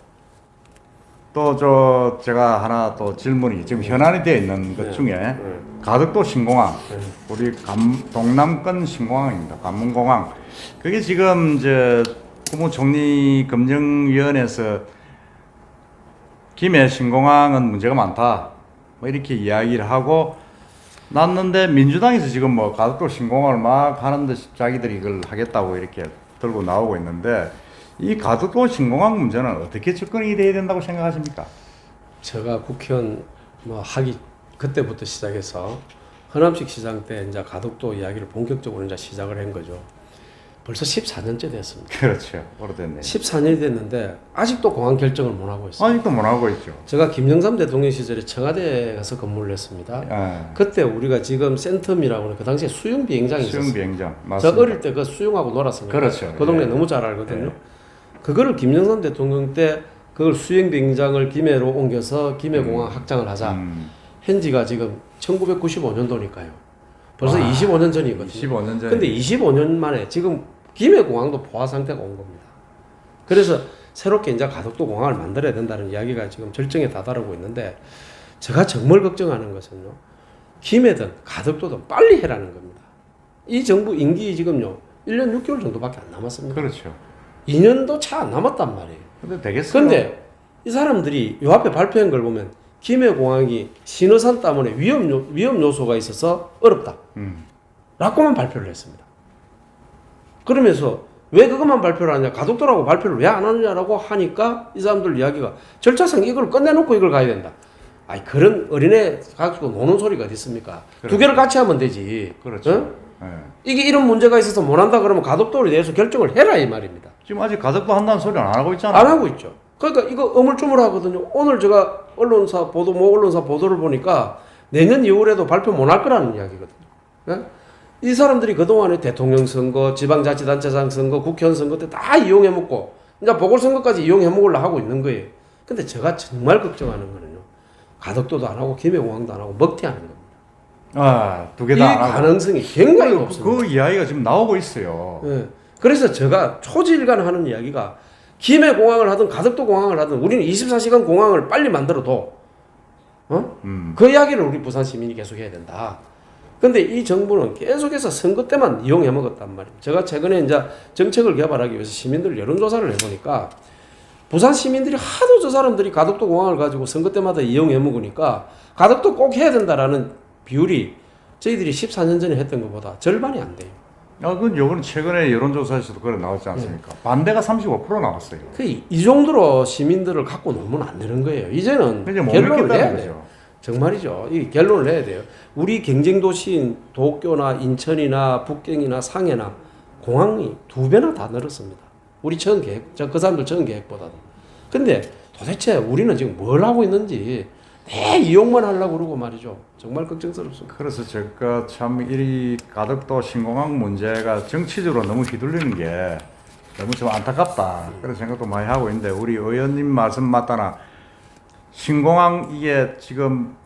또 제가 하나 또 질문이 지금 현안이 되어 있는 것 중에 가덕도 신공항, 우리 동남권 신공항입니다. 관문공항. 그게 지금 국무총리 검증위원회에서 김해 신공항은 문제가 많다. 뭐 이렇게 이야기를 하고 났는데 민주당에서 지금 뭐 가덕도 신공항을 막 하는데 자기들이 이걸 하겠다고 이렇게 들고 나오고 있는데 이 가덕도 신공항 문제는 어떻게 접근이 돼야 된다고 생각하십니까? 제가 국회의원 하기 그때부터 시작해서 허남식 시장 때 이제 가덕도 이야기를 본격적으로 이제 시작을 한 거죠. 벌써 14년째 됐습니다. 그렇죠. 오래됐네요. 14년이 됐는데 아직도 공항 결정을 못 하고 있어요. 아직도 못 하고 있죠. 제가 김영삼 대통령 시절에 청와대에 가서 근무를 했습니다. 그때 우리가 지금 센텀이라고 하는 그 당시에 수영 비행장이 있었어요. 수영 비행장 저 맞습니다. 어릴 때 그 수영하고 놀았습니다. 그렇죠. 그 동네 예. 너무 잘 알거든요. 그거를 김영삼 대통령 때 그걸 수영 비행장을 김해로 옮겨서 김해공항 확장을 하자. 현지가 지금 1995년도니까요. 벌써 25년 전이거든요. 25년 전에. 근데 25년 만에 지금 김해공항도 포화 상태가 온 겁니다. 그래서 새롭게 이제 가덕도 공항을 만들어야 된다는 이야기가 지금 절정에 다다르고 있는데 제가 정말 걱정하는 것은요. 김해든 가덕도든 빨리 해라는 겁니다. 이 정부 임기 지금요. 1년 6개월 정도밖에 안 남았습니다. 그렇죠. 2년도 차 안 남았단 말이에요. 근데 되겠어요? 근데 이 사람들이 요 앞에 발표한 걸 보면 김해공항이 신호산 때문에 위험 요소가 있어서 어렵다. 라고만 발표를 했습니다. 그러면서 왜 그것만 발표를 하냐, 가덕도라고 발표를 왜 안 하느냐라고 하니까 이 사람들 이야기가 절차상 이걸 끝내놓고 이걸 가야 된다. 아니 그런 어린애 가지고 노는 소리가 어디 있습니까? 그렇죠. 두 개를 같이 하면 되지. 그렇죠. 어? 네. 이게 이런 문제가 있어서 못 한다 그러면 가덕도에 대해서 결정을 해라 이 말입니다. 지금 아직 가덕도 한다는 소리는 안 하고 있잖아요. 안 하고 있죠. 그러니까 이거 어물쭈물하거든요. 오늘 제가 언론사 보도를 보니까 내년 2월에도 발표 못 할 거라는 이야기거든요. 예? 이 사람들이 그동안에 대통령 선거, 지방자치단체장 선거, 국회의원 선거 때 다 이용해 먹고 이제 보궐선거까지 이용해 먹으려고 하고 있는 거예요. 근데 제가 정말 걱정하는 거는요. 가덕도도 안 하고 김해공항도 안 하고 먹튀하는 겁니다. 두 개 이 다 안 하고. 가능성이 굉장히 높습니다. 그 이야기가 지금 나오고 있어요. 예. 그래서 제가 초지일관 하는 이야기가 김해 공항을 하든 가덕도 공항을 하든 우리는 24시간 공항을 빨리 만들어도 그 이야기를 우리 부산 시민이 계속 해야 된다. 근데 이 정부는 계속해서 선거 때만 이용해 먹었단 말이에요. 제가 최근에 이제 정책을 개발하기 위해서 시민들 여론조사를 해보니까 부산 시민들이 하도 저 사람들이 가덕도 공항을 가지고 선거 때마다 이용해 먹으니까 가덕도 꼭 해야 된다라는 비율이 저희들이 14년 전에 했던 것보다 절반이 안 돼요. 그건 요번 최근에 여론조사에서도 그래 나왔지 않습니까? 반대가 35% 나왔어요. 이 정도로 시민들을 갖고 놀면 안 되는 거예요. 이제는 이제 못 결론을 내야 믿겠다는 돼요. 거죠. 정말이죠. 이 결론을 내야 돼요. 우리 경쟁 도시인 도쿄나 인천이나 북경이나 상해나 공항이 2배나 다 늘었습니다. 우리 처음 계획, 그 사람들 처음 계획보다도. 근데 도대체 우리는 지금 뭘 하고 있는지 이용만 하려고 그러고 말이죠. 정말 걱정스럽습니다. 그래서 제가 참 이 가덕도 신공항 문제가 정치적으로 너무 휘둘리는 게 너무 좀 안타깝다. 그런 생각도 많이 하고 있는데 우리 의원님 말씀 맞다나 신공항 이게 지금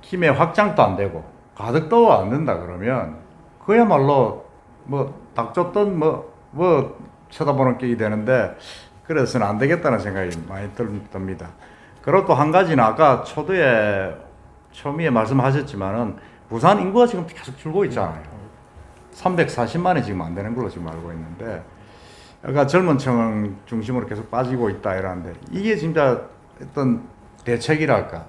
김해 확장도 안 되고 가덕도 안 된다 그러면 그야말로 뭐 닥쳤던 뭐 쳐다보는 격이 되는데 그래서는 안 되겠다는 생각이 많이 듭니다. 그리고 또 한 가지는 아까 초미에 말씀하셨지만은 부산 인구가 지금 계속 줄고 있잖아요. 340만이 지금 안 되는 걸로 지금 알고 있는데, 아까 젊은 층 중심으로 계속 빠지고 있다 이러는데 이게 진짜 어떤 대책이랄까?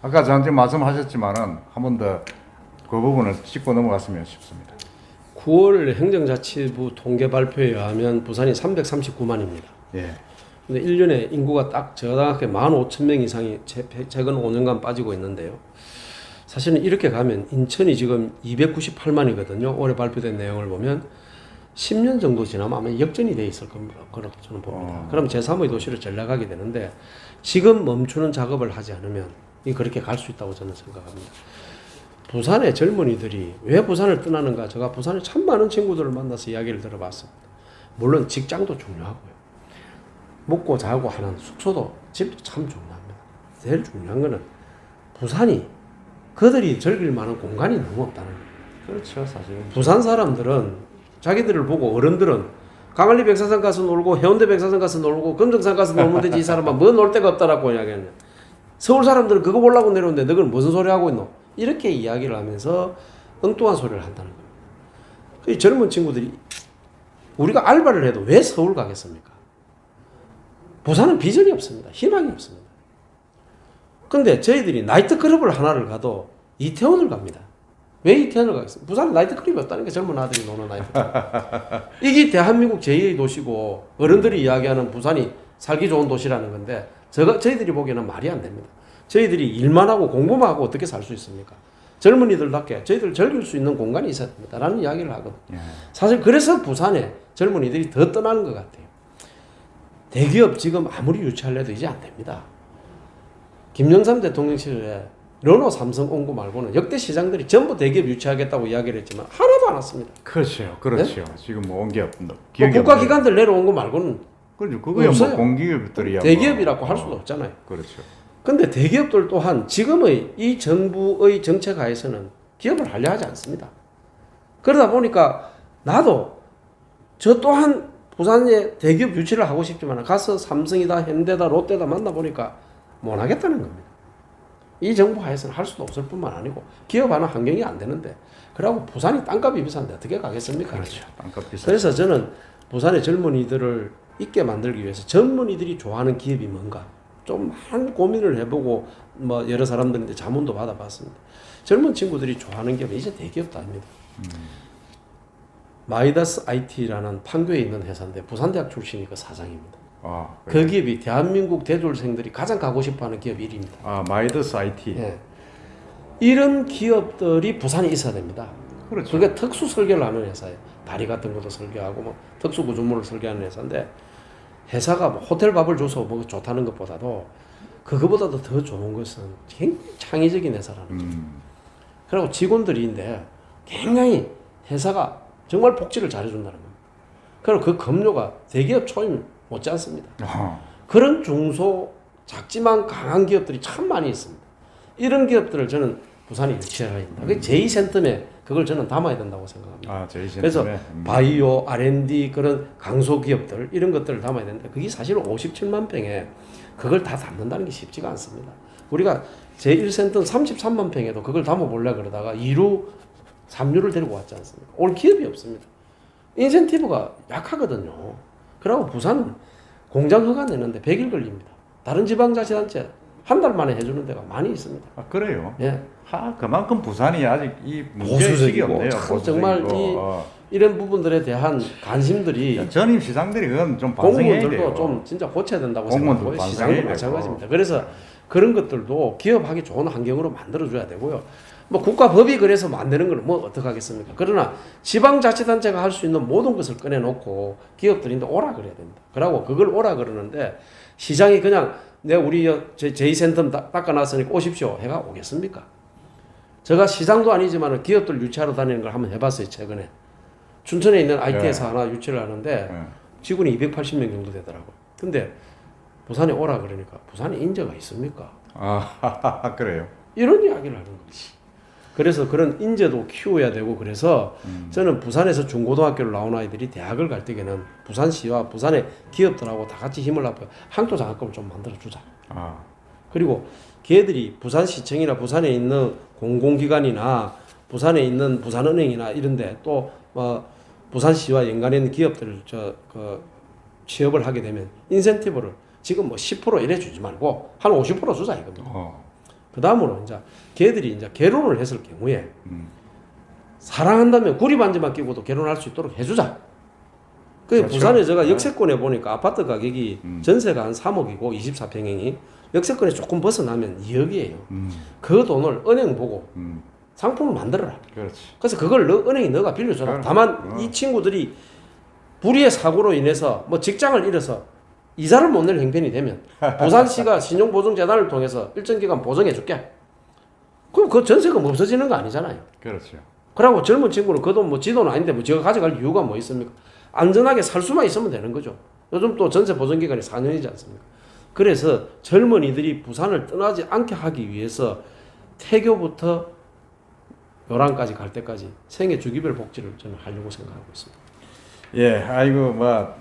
아까 저한테 말씀하셨지만은 한 번 더 그 부분을 짚고 넘어갔으면 싶습니다. 9월 행정자치부 통계 발표에 의하면 부산이 339만입니다. 예. 근데 1년에 인구가 딱 정확하게 15,000명 이상이 최근 5년간 빠지고 있는데요. 사실은 이렇게 가면 인천이 지금 298만이거든요. 올해 발표된 내용을 보면 10년 정도 지나면 아마 역전이 돼 있을 겁니다. 그렇게 저는 봅니다. 그럼 제3의 도시로 전락하게 되는데 지금 멈추는 작업을 하지 않으면 그렇게 갈 수 있다고 저는 생각합니다. 부산의 젊은이들이 왜 부산을 떠나는가? 제가 부산에 참 많은 친구들을 만나서 이야기를 들어봤습니다. 물론 직장도 중요하고요. 먹고 자고 하는 숙소도 집도 참 중요합니다. 제일 중요한 거는 부산이 그들이 즐길 만한 공간이 너무 없다는 거예요. 그렇죠, 사실. 부산 사람들은 자기들을 보고 어른들은 강안리 백사장 가서 놀고 해운대 백사장 가서 놀고 금정산 가서 놀면 되지 이 사람은 뭐 놀 데가 없다라고 이야기하냐. 서울 사람들은 그거 보려고 내려오는데 너희는 무슨 소리 하고 있노? 이렇게 이야기를 하면서 엉뚱한 소리를 한다는 거예요. 이 젊은 친구들이 우리가 알바를 해도 왜 서울 가겠습니까? 부산은 비전이 없습니다. 희망이 없습니다. 근데 저희들이 나이트클럽을 하나를 가도 이태원을 갑니다. 왜 이태원을 가겠습니까? 부산에 나이트클럽이 없다는 게 젊은 아들이 노는 나이트클럽. 이게 대한민국 제2의 도시고 어른들이 이야기하는 부산이 살기 좋은 도시라는 건데 저희들이 보기에는 말이 안 됩니다. 저희들이 일만 하고 공부만 하고 어떻게 살 수 있습니까? 젊은이들답게 저희들 즐길 수 있는 공간이 있어야 됩니다. 라는 이야기를 하거든요. 사실 그래서 부산에 젊은이들이 더 떠나는 것 같아요. 대기업 지금 아무리 유치하려도 이제 안 됩니다. 김영삼 대통령 시절에 르노 삼성 온 거 말고는 역대 시장들이 전부 대기업 유치하겠다고 이야기를 했지만 하나도 안 왔습니다. 그렇죠. 그렇죠. 네? 지금 뭐 온 게 없는데. 국가기관들 내려온 거 말고는 그렇죠. 그거야 뭐 공기업들이야. 대기업이라고 할 수도 없잖아요. 그렇죠. 근데 대기업들 또한 지금의 이 정부의 정책 하에서는 기업을 하려 하지 않습니다. 그러다 보니까 나도 저 또한 부산에 대기업 유치를 하고 싶지만 가서 삼성이다 현대다 롯데다 만나보니까 못 하겠다는 겁니다. 이 정부 하에서는 할 수도 없을 뿐만 아니고 기업하는 환경이 안 되는데 그러고 부산이 땅값이 비싼데 어떻게 가겠습니까? 그렇죠. 땅값 비싸. 그래서 저는 부산의 젊은이들을 있게 만들기 위해서 젊은이들이 좋아하는 기업이 뭔가 좀 한 고민을 해보고 뭐 여러 사람들한테 자문도 받아봤습니다. 젊은 친구들이 좋아하는 기업은 이제 대기업도 아닙니다. 마이다스 IT라는 판교에 있는 회사인데 부산대학 출신이 그 사장입니다. 그 기업이 대한민국 대졸생들이 가장 가고 싶어하는 기업 1위입니다. 마이다스 IT. 네. 이런 기업들이 부산에 있어야 됩니다. 그렇죠. 그게 특수 설계를 하는 회사예요. 다리 같은 것도 설계하고 뭐 특수 구조물을 설계하는 회사인데 회사가 뭐 호텔 밥을 줘서 뭐 좋다는 것보다도 그거보다도 더 좋은 것은 굉장히 창의적인 회사라는 거죠. 그리고 직원들인데 굉장히 회사가 정말 복지를 잘해준다는 겁니다. 그리고 그 급료가 대기업 초임 못지 않습니다. 그런 중소 작지만 강한 기업들이 참 많이 있습니다. 이런 기업들을 저는 부산이 유치해야 된다. 그 제2센텀에 그걸 저는 담아야 된다고 생각합니다. 아, 제2센텀에. 그래서 바이오, R&D 그런 강소 기업들 이런 것들을 담아야 되는데 그게 사실은 57만 평에 그걸 다 담는다는 게 쉽지가 않습니다. 우리가 제1센텀 33만 평에도 그걸 담아보려고 그러다가 2루, 3루를 데리고 왔지 않습니까? 올 기업이 없습니다. 인센티브가 약하거든요. 그리고 부산은 공장 허가 내는데 100일 걸립니다. 다른 지방자치단체 한 달 만에 해주는 데가 많이 있습니다. 아, 그래요? 예. 그만큼 부산이 아직 이 문제의식이 없네요. 참 정말 이런 부분들에 대한 관심들이 전임 시장들이 그건 좀 반성해야 돼요. 공무원들도 좀 진짜 고쳐야 된다고 공무원도 생각하고요. 반성해야 시장도 마찬가지입니다. 그래서 그런 것들도 기업하기 좋은 환경으로 만들어줘야 되고요. 뭐 국가법이 그래서 만드는 걸 뭐 어떡하겠습니까? 그러나 지방자치단체가 할 수 있는 모든 것을 꺼내놓고 기업들이 오라 그래야 된다. 그러고 그걸 오라 그러는데 시장이 그냥 우리 제2센텀 닦아놨으니까 오십시오 해가 오겠습니까? 제가 시장도 아니지만 기업들 유치하러 다니는 걸 한번 해봤어요. 최근에 춘천에 있는 IT에서 하나 유치를 하는데 직원이 280명 정도 되더라고요. 근데 부산에 오라 그러니까 부산에 인재가 있습니까? 아, 그래요? 이런 이야기를 하는 거지. 그래서 그런 인재도 키워야 되고 그래서 저는 부산에서 중고등학교를 나온 아이들이 대학을 갈 때에는 부산시와 부산의 기업들하고 다 같이 힘을 합해 항도 장학금을 좀 만들어주자. 그리고 걔들이 부산시청이나 부산에 있는 공공기관이나 부산에 있는 부산은행이나 이런데 또 부산시와 연관해 있는 기업들을 취업을 하게 되면 인센티브를 지금 뭐 10% 이래 주지 말고 한 50% 주자 이겁니다. 그 다음으로 이제 걔들이 이제 결혼을 했을 경우에 사랑한다면 구리 반지만 끼고도 결혼할 수 있도록 해주자. 그 그렇죠. 부산에 제가 역세권에 보니까 아파트 가격이 전세가 한 3억이고 24평형이 역세권에 조금 벗어나면 2억이에요. 그 돈을 은행 보고 상품을 만들어라. 그렇지. 그래서 그걸 은행이 너가 빌려줘라. 다만 이 친구들이 불의의 사고로 인해서 뭐 직장을 잃어서 이자를 못 낼 형편이 되면 부산시가 신용보증재단을 통해서 일정 기간 보증해줄게. 그럼 그 전세금 없어지는 거 아니잖아요. 그렇죠. 그러고 젊은 친구는 그 돈 뭐 지도는 아닌데 뭐 제가 가져갈 이유가 뭐 있습니까? 안전하게 살 수만 있으면 되는 거죠. 요즘 또 전세 보증 기간이 4년이지 않습니까? 그래서 젊은이들이 부산을 떠나지 않게 하기 위해서 태교부터 요랑까지 갈 때까지 생애 주기별 복지를 저는 하려고 생각하고 있습니다. 예, 아이고 뭐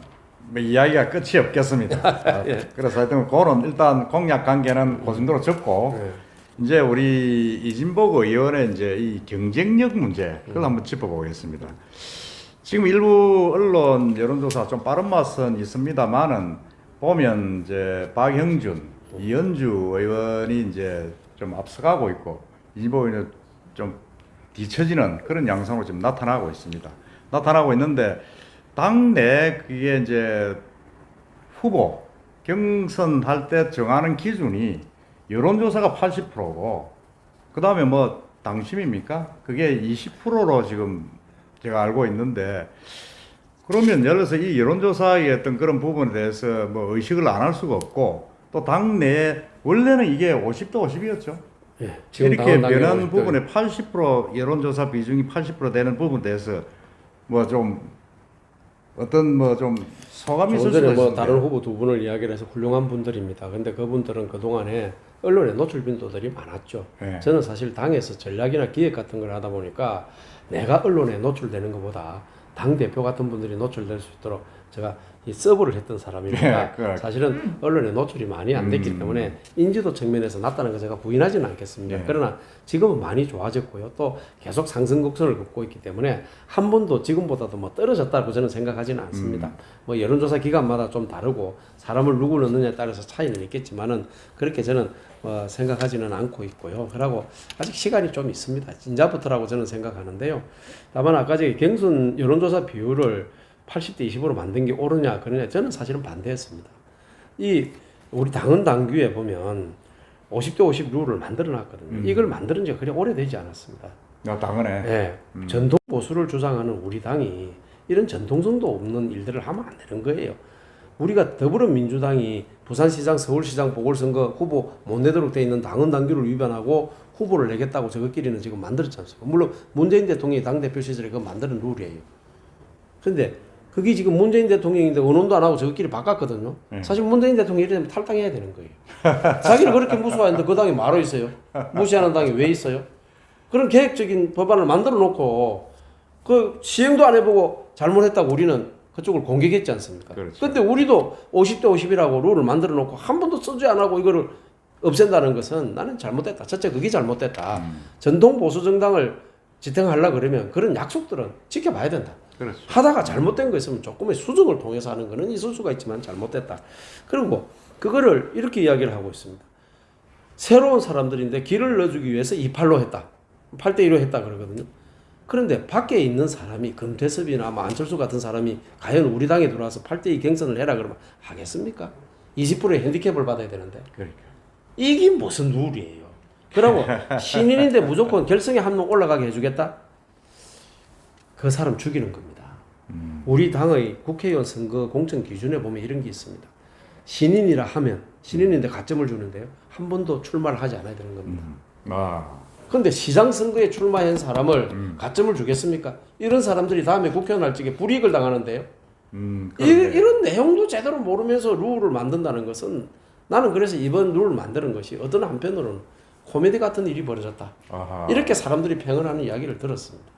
이야기가 끝이 없겠습니다. 예. 그래서 하여튼 그런 일단 공약 관계는 그 정도로 접고 이제 우리 이진복 의원의 이제 이 경쟁력 문제 그걸 한번 짚어보겠습니다. 지금 일부 언론 여론조사 좀 빠른 맛은 있습니다만은 보면 이제 박형준, 이현주 의원이 이제 좀 앞서가고 있고 이진복 의원은 좀 뒤처지는 그런 양상으로 지금 나타나고 있습니다. 나타나고 있는데 당내 그게 이제 후보 경선할 때 정하는 기준이 여론조사가 80%고 그 다음에 뭐 당심입니까? 그게 20%로 지금 제가 알고 있는데 그러면 예를 들어서 이 여론조사의 어떤 그런 부분에 대해서 뭐 의식을 안 할 수가 없고 또 당내에 원래는 이게 50대 50이었죠. 예, 이렇게 변한 부분에 80% 여론조사 비중이 80% 되는 부분에 대해서 뭐 좀 어떤 뭐 좀 소감이 있을 수도 뭐 있는데 다른 후보 두 분을 이야기를 해서 훌륭한 분들입니다. 근데 그분들은 그동안에 언론에 노출 빈도들이 많았죠. 네. 저는 사실 당에서 전략이나 기획 같은 걸 하다 보니까 내가 언론에 노출되는 것보다 당 대표 같은 분들이 노출될 수 있도록 제가 이 서브를 했던 사람이니까 네, 사실은 언론에 노출이 많이 안 됐기 때문에 인지도 측면에서 낮다는 거 제가 부인하지는 않겠습니다. 네. 그러나 지금은 많이 좋아졌고요. 또 계속 상승 곡선을 긋고 있기 때문에 한 번도 지금보다도 뭐 떨어졌다고 저는 생각하지는 않습니다. 뭐 여론조사 기간마다 좀 다르고 사람을 누구 넣느냐에 따라서 차이는 있겠지만은 그렇게 저는 생각하지는 않고 있고요. 그러고 아직 시간이 좀 있습니다. 진짜부터라고 저는 생각하는데요. 다만 아까 저기 경선 여론조사 비율을 80대 20으로 만든 게 옳으냐 그러냐 저는 사실은 반대했습니다. 이 우리 당헌 당규에 보면 50대 50 룰을 만들어 놨거든요. 이걸 만드는 지가 그리 오래되지 않았습니다. 당연해. 네. 전통 보수를 주장하는 우리 당이 이런 전통성도 없는 일들을 하면 안 되는 거예요. 우리가 더불어민주당이 부산시장, 서울시장 보궐선거 후보 못 내도록 돼 있는 당헌 당규를 위반하고 후보를 내겠다고 저것끼리는 지금 만들었지 않습니까? 물론 문재인 대통령이 당대표 시절에 그거 만드는 룰이에요. 근데 그게 지금 문재인 대통령인데 언론도 안 하고 저것끼리 바꿨거든요. 사실 문재인 대통령이 이러면 탈당해야 되는 거예요. 자기를 그렇게 무서워하는데 그 당이 말어 있어요. 무시하는 당이 왜 있어요? 그런 계획적인 법안을 만들어 놓고 그 시행도 안 해보고 잘못했다고 우리는 그쪽을 공격했지 않습니까? 그렇죠. 근데 우리도 50대 50이라고 룰을 만들어 놓고 한 번도 쓰지 안 하고 이거를 없앤다는 것은 나는 잘못됐다. 첫째 그게 잘못됐다. 전통 보수 정당을 지탱하려고 그러면 그런 약속들은 지켜봐야 된다. 그렇죠. 하다가 잘못된 거 있으면 조금의 수정을 통해서 하는 거는 있을 수가 있지만 잘못됐다. 그리고 그거를 이렇게 이야기를 하고 있습니다. 새로운 사람들인데 길을 넣어주기 위해서 2-8로 했다. 8대2로 했다 그러거든요. 그런데 밖에 있는 사람이 금태섭이나 뭐 안철수 같은 사람이 과연 우리 당에 들어와서 8대2 경선을 해라 그러면 하겠습니까? 20%의 핸디캡을 받아야 되는데. 그러니까. 이게 무슨 룰이에요. 그러고 신인인데 무조건 결승에 한 명 올라가게 해주겠다? 그 사람 죽이는 겁니다. 우리 당의 국회의원 선거 공천 기준에 보면 이런 게 있습니다. 신인이라 하면 신인인데 가점을 주는데요. 한 번도 출마를 하지 않아야 되는 겁니다. 그런데 시장 선거에 출마한 사람을 가점을 주겠습니까? 이런 사람들이 다음에 국회의원 할 적에 불이익을 당하는데요. 이런 내용도 제대로 모르면서 룰을 만든다는 것은 나는 그래서 이번 룰을 만드는 것이 어떤 한편으로는 코미디 같은 일이 벌어졌다. 아하. 이렇게 사람들이 평언하는 이야기를 들었습니다.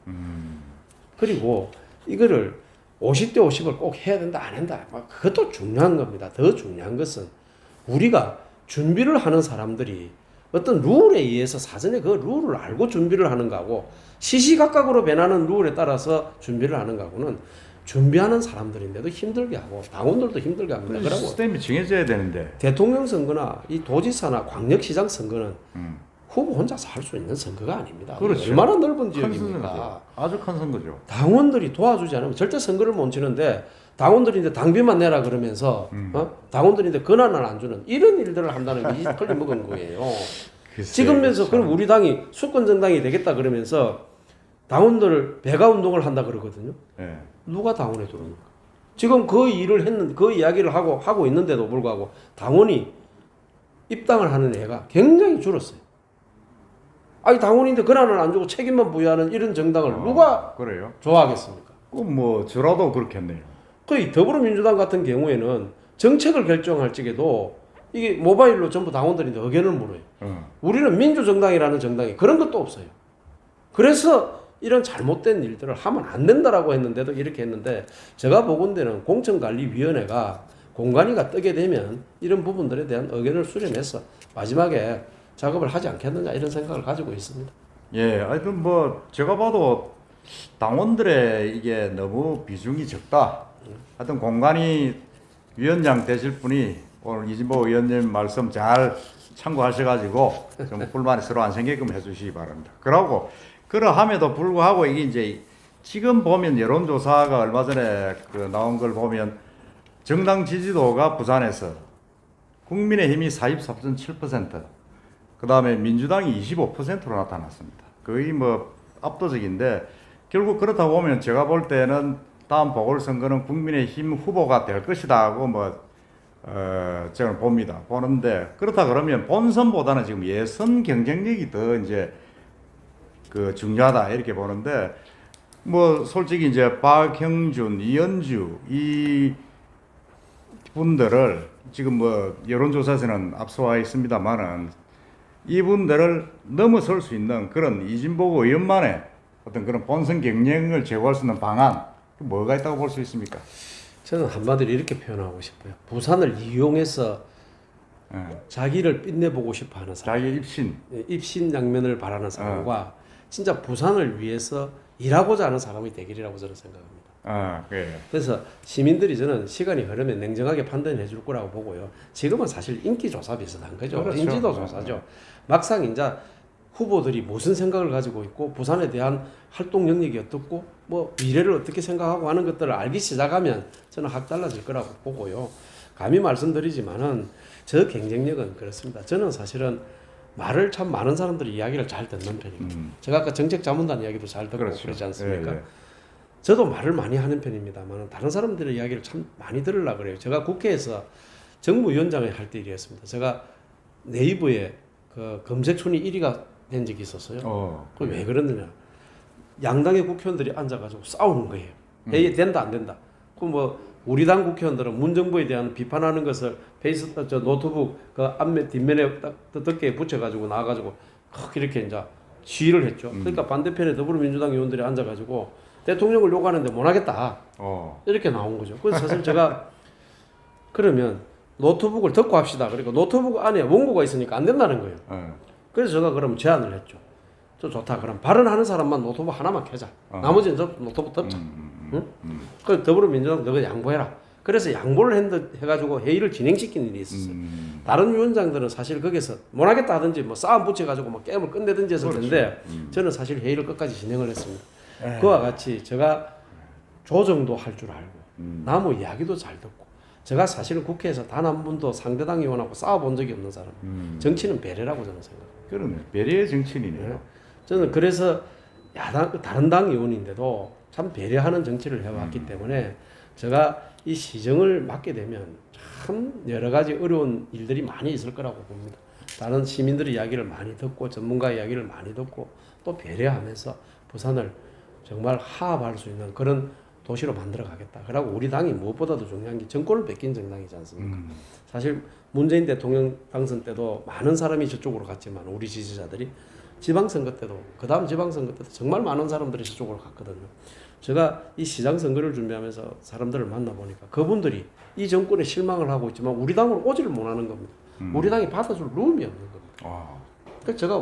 그리고 이거를 50대 50을 꼭 해야 된다 안 한다. 그것도 중요한 겁니다. 더 중요한 것은 우리가 준비를 하는 사람들이 어떤 룰에 의해서 사전에 그 룰을 알고 준비를 하는 거하고 시시각각으로 변하는 룰에 따라서 준비를 하는 거하고는 준비하는 사람들인데도 힘들게 하고 당원들도 힘들게 합니다. 그러고 시스템이 정해져야 되는데 대통령 선거나 이 도지사나 광역시장 선거는 후보 혼자서 할 수 있는 선거가 아닙니다. 그렇죠. 얼마나 넓은 큰 지역입니까? 선거죠. 아주 큰 선거죠. 당원들이 도와주지 않으면 절대 선거를 못 치는데 당원들인데 당비만 내라 그러면서 당원들인데 권한을 안 주는 이런 일들을 한다는 게 걸려먹은 거예요. 지금면서 그럼 우리 당이 수권 정당이 되겠다 그러면서 당원들을 배가 운동을 한다 그러거든요. 네. 누가 당원에 들어옵니까? 지금 그 일을 했는 그 이야기를 하고 있는데도 불구하고 당원이 입당을 하는 애가 굉장히 줄었어요. 아니 당원인데 권한을 안 주고 책임만 부여하는 이런 정당을 누가 그래요? 좋아하겠습니까? 뭐 저라도 그렇겠네요. 그 더불어민주당 같은 경우에는 정책을 결정할 적에도 이게 모바일로 전부 당원들인데 의견을 물어요. 우리는 민주정당이라는 정당이 그런 것도 없어요. 그래서 이런 잘못된 일들을 하면 안 된다라고 했는데도 이렇게 했는데 제가 보건대는 공천관리위원회가 공관위가 뜨게 되면 이런 부분들에 대한 의견을 수렴해서 마지막에 작업을 하지 않겠느냐 이런 생각을 가지고 있습니다. 예, 하여튼 뭐 제가 봐도 당원들의 이게 너무 비중이 적다. 하여튼 공관위 위원장 되실 분이 오늘 이진보 의원님 말씀 잘 참고하셔가지고 좀 불만이 서로 안 생기게끔 해주시기 바랍니다. 그러고 그러함에도 불구하고 이게 이제 지금 보면 여론조사가 얼마 전에 그 나온 걸 보면 정당 지지도가 부산에서 국민의힘이 44.7%, 그 다음에 민주당이 25%로 나타났습니다. 거의 뭐 압도적인데 결국 그렇다 보면 제가 볼 때는 다음 보궐선거는 국민의힘 후보가 될 것이다 하고 저는 봅니다. 보는데 그렇다 그러면 본선보다는 지금 예선 경쟁력이 더 이제 그 중요하다 이렇게 보는데 뭐 솔직히 이제 박형준, 이현주 이 분들을 지금 뭐 여론조사에서는 앞서와 있습니다만은 이분들을 넘어설 수 있는 그런 이진복 의원만의 어떤 그런 본선 경쟁을 제고할 수 있는 방안 뭐가 있다고 볼 수 있습니까? 저는 한마디로 이렇게 표현하고 싶어요. 부산을 이용해서 자기를 빛내보고 싶어하는 사람, 자기 입신양면을 바라는 사람과 진짜 부산을 위해서 일하고자 하는 사람의 대결이라고 저는 생각합니다. 그래요. 그래서 시민들이 저는 시간이 흐르면 냉정하게 판단해 줄 거라고 보고요. 지금은 사실 인기조사 비슷한 거죠. 그렇죠. 인지도 조사죠. 막상 이제 후보들이 무슨 생각을 가지고 있고 부산에 대한 활동 영역이 어떻고 뭐 미래를 어떻게 생각하고 하는 것들을 알기 시작하면 저는 확 달라질 거라고 보고요. 감히 말씀드리지만은 저 경쟁력은 그렇습니다. 저는 사실은 말을 참 많은 사람들이 이야기를 잘 듣는 편입니다. 제가 아까 정책자문단 이야기도 잘 듣고 그렇죠. 그러지 않습니까? 예. 저도 말을 많이 하는 편입니다만 다른 사람들의 이야기를 참 많이 들으려고 그래요. 제가 국회에서 정무위원장을 할 때 일이었습니다. 제가 네이버에 그 검색 순위 1위가 된 적이 있었어요. 그 왜 그러느냐? 양당의 국회의원들이 앉아가지고 싸우는 거예요. 된다 안 된다. 그 뭐 우리 당 국회의원들은 문정부에 대한 비판하는 것을 노트북 그 앞면 뒷면에 딱 두껍게 붙여가지고 나와가지고 이렇게 이제 시위를 했죠. 그러니까 반대편에 더불어민주당 의원들이 앉아가지고 대통령을 욕하는데 못 하겠다. 이렇게 나온 거죠. 그래서 사실 제가 그러면 노트북을 덮고 합시다. 그러니까 노트북 안에 원고가 있으니까 안 된다는 거예요. 그래서 제가 그럼 제안을 했죠. 저 좋다. 그럼 발언하는 사람만 노트북 하나만 켜자. 나머지는 저 노트북 덮자. 응? 그래서 더불어민주당 너가 양보해라. 그래서 양보를 해가지고 회의를 진행시키는 일이 있었어요. 다른 위원장들은 사실 거기서 못 하겠다 하든지 뭐 싸움 붙여가지고 뭐 게임을 끝내든지 했을 텐데 저는 사실 회의를 끝까지 진행을 했습니다. 그와 같이 제가 조정도 할 줄 알고 나무 이야기도 잘 듣고 제가 사실은 국회에서 단 한 번도 상대당 의원하고 싸워본 적이 없는 사람. 정치는 배려라고 저는 생각합니다. 그러네. 배려의 정치인이네요. 네. 저는 그래서 다른 당 의원인데도 참 배려하는 정치를 해왔기 때문에 제가 이 시정을 맡게 되면 참 여러 가지 어려운 일들이 많이 있을 거라고 봅니다. 다른 시민들의 이야기를 많이 듣고 전문가 이야기를 많이 듣고 또 배려하면서 부산을 정말 화합할 수 있는 그런 도시로 만들어 가겠다. 그리고 우리 당이 무엇보다도 중요한 게 정권을 뺏긴 정당이지 않습니까? 사실 문재인 대통령 당선 때도 많은 사람이 저쪽으로 갔지만 우리 지지자들이 지방선거 때도 그 다음 지방선거 때도 정말 많은 사람들이 저쪽으로 갔거든요. 제가 이 시장 선거를 준비하면서 사람들을 만나보니까 그분들이 이 정권에 실망을 하고 있지만 우리 당으로 오지를 못하는 겁니다. 우리 당이 받아줄 룸이 없는 겁니다. 그래서 제가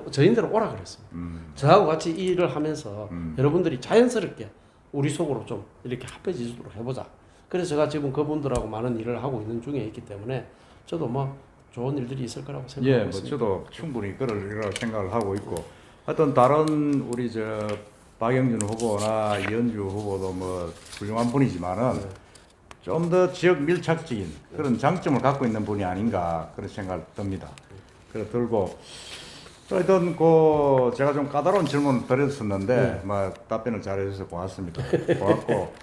저인대로 오라 그랬습니다. 저하고 같이 이 일을 하면서 여러분들이 자연스럽게 우리 속으로 좀 이렇게 합해지도록 해보자. 그래서 제가 지금 그분들하고 많은 일을 하고 있는 중에 있기 때문에 저도 뭐 좋은 일들이 있을 거라고 생각하고 뭐 있습니다. 저도 충분히 그럴 생각을 하고 있고 하여튼 다른 우리 박영준 후보나 이현주 후보도 뭐 훌륭한 분이지만은 좀 더 지역 밀착적인 그런 장점을 갖고 있는 분이 아닌가 그런 생각을 듭니다. 그래 들고 하여튼 제가 좀 까다로운 질문 드렸었는데 뭐 답변을 잘해주셔서 고맙습니다. 고맙고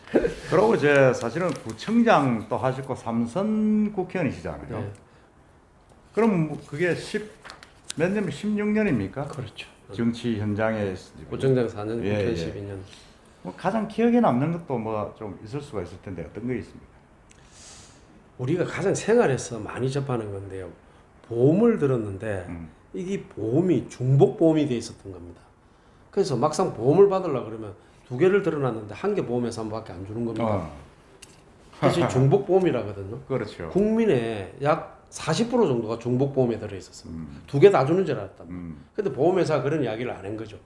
그리고 이제 사실은 구청장 또 하셨고 삼선 국회의원이시잖아요. 네. 그럼 뭐 그게 몇 년, 16년입니까? 그렇죠. 정치 현장에 구청장 4년, 예, 국회 예. 12년. 뭐 가장 기억에 남는 것도 뭐 좀 있을 수가 있을 텐데 어떤 거 있습니까? 우리가 가장 생활에서 많이 접하는 건데요. 보험을 들었는데 이게 보험이 중복보험이 돼 있었던 겁니다. 그래서 막상 보험을 받으려고 그러면 두 개를 들어놨는데 한 개 보험에서 한 번밖에 안 주는 겁니다. 그래서 중복보험이라거든요. 그렇죠. 국민의 약 40% 정도가 중복보험에 들어있었습니다. 두 개 다 주는 줄 알았답니다. 근데 보험회사가 그런 이야기를 안 한 거죠.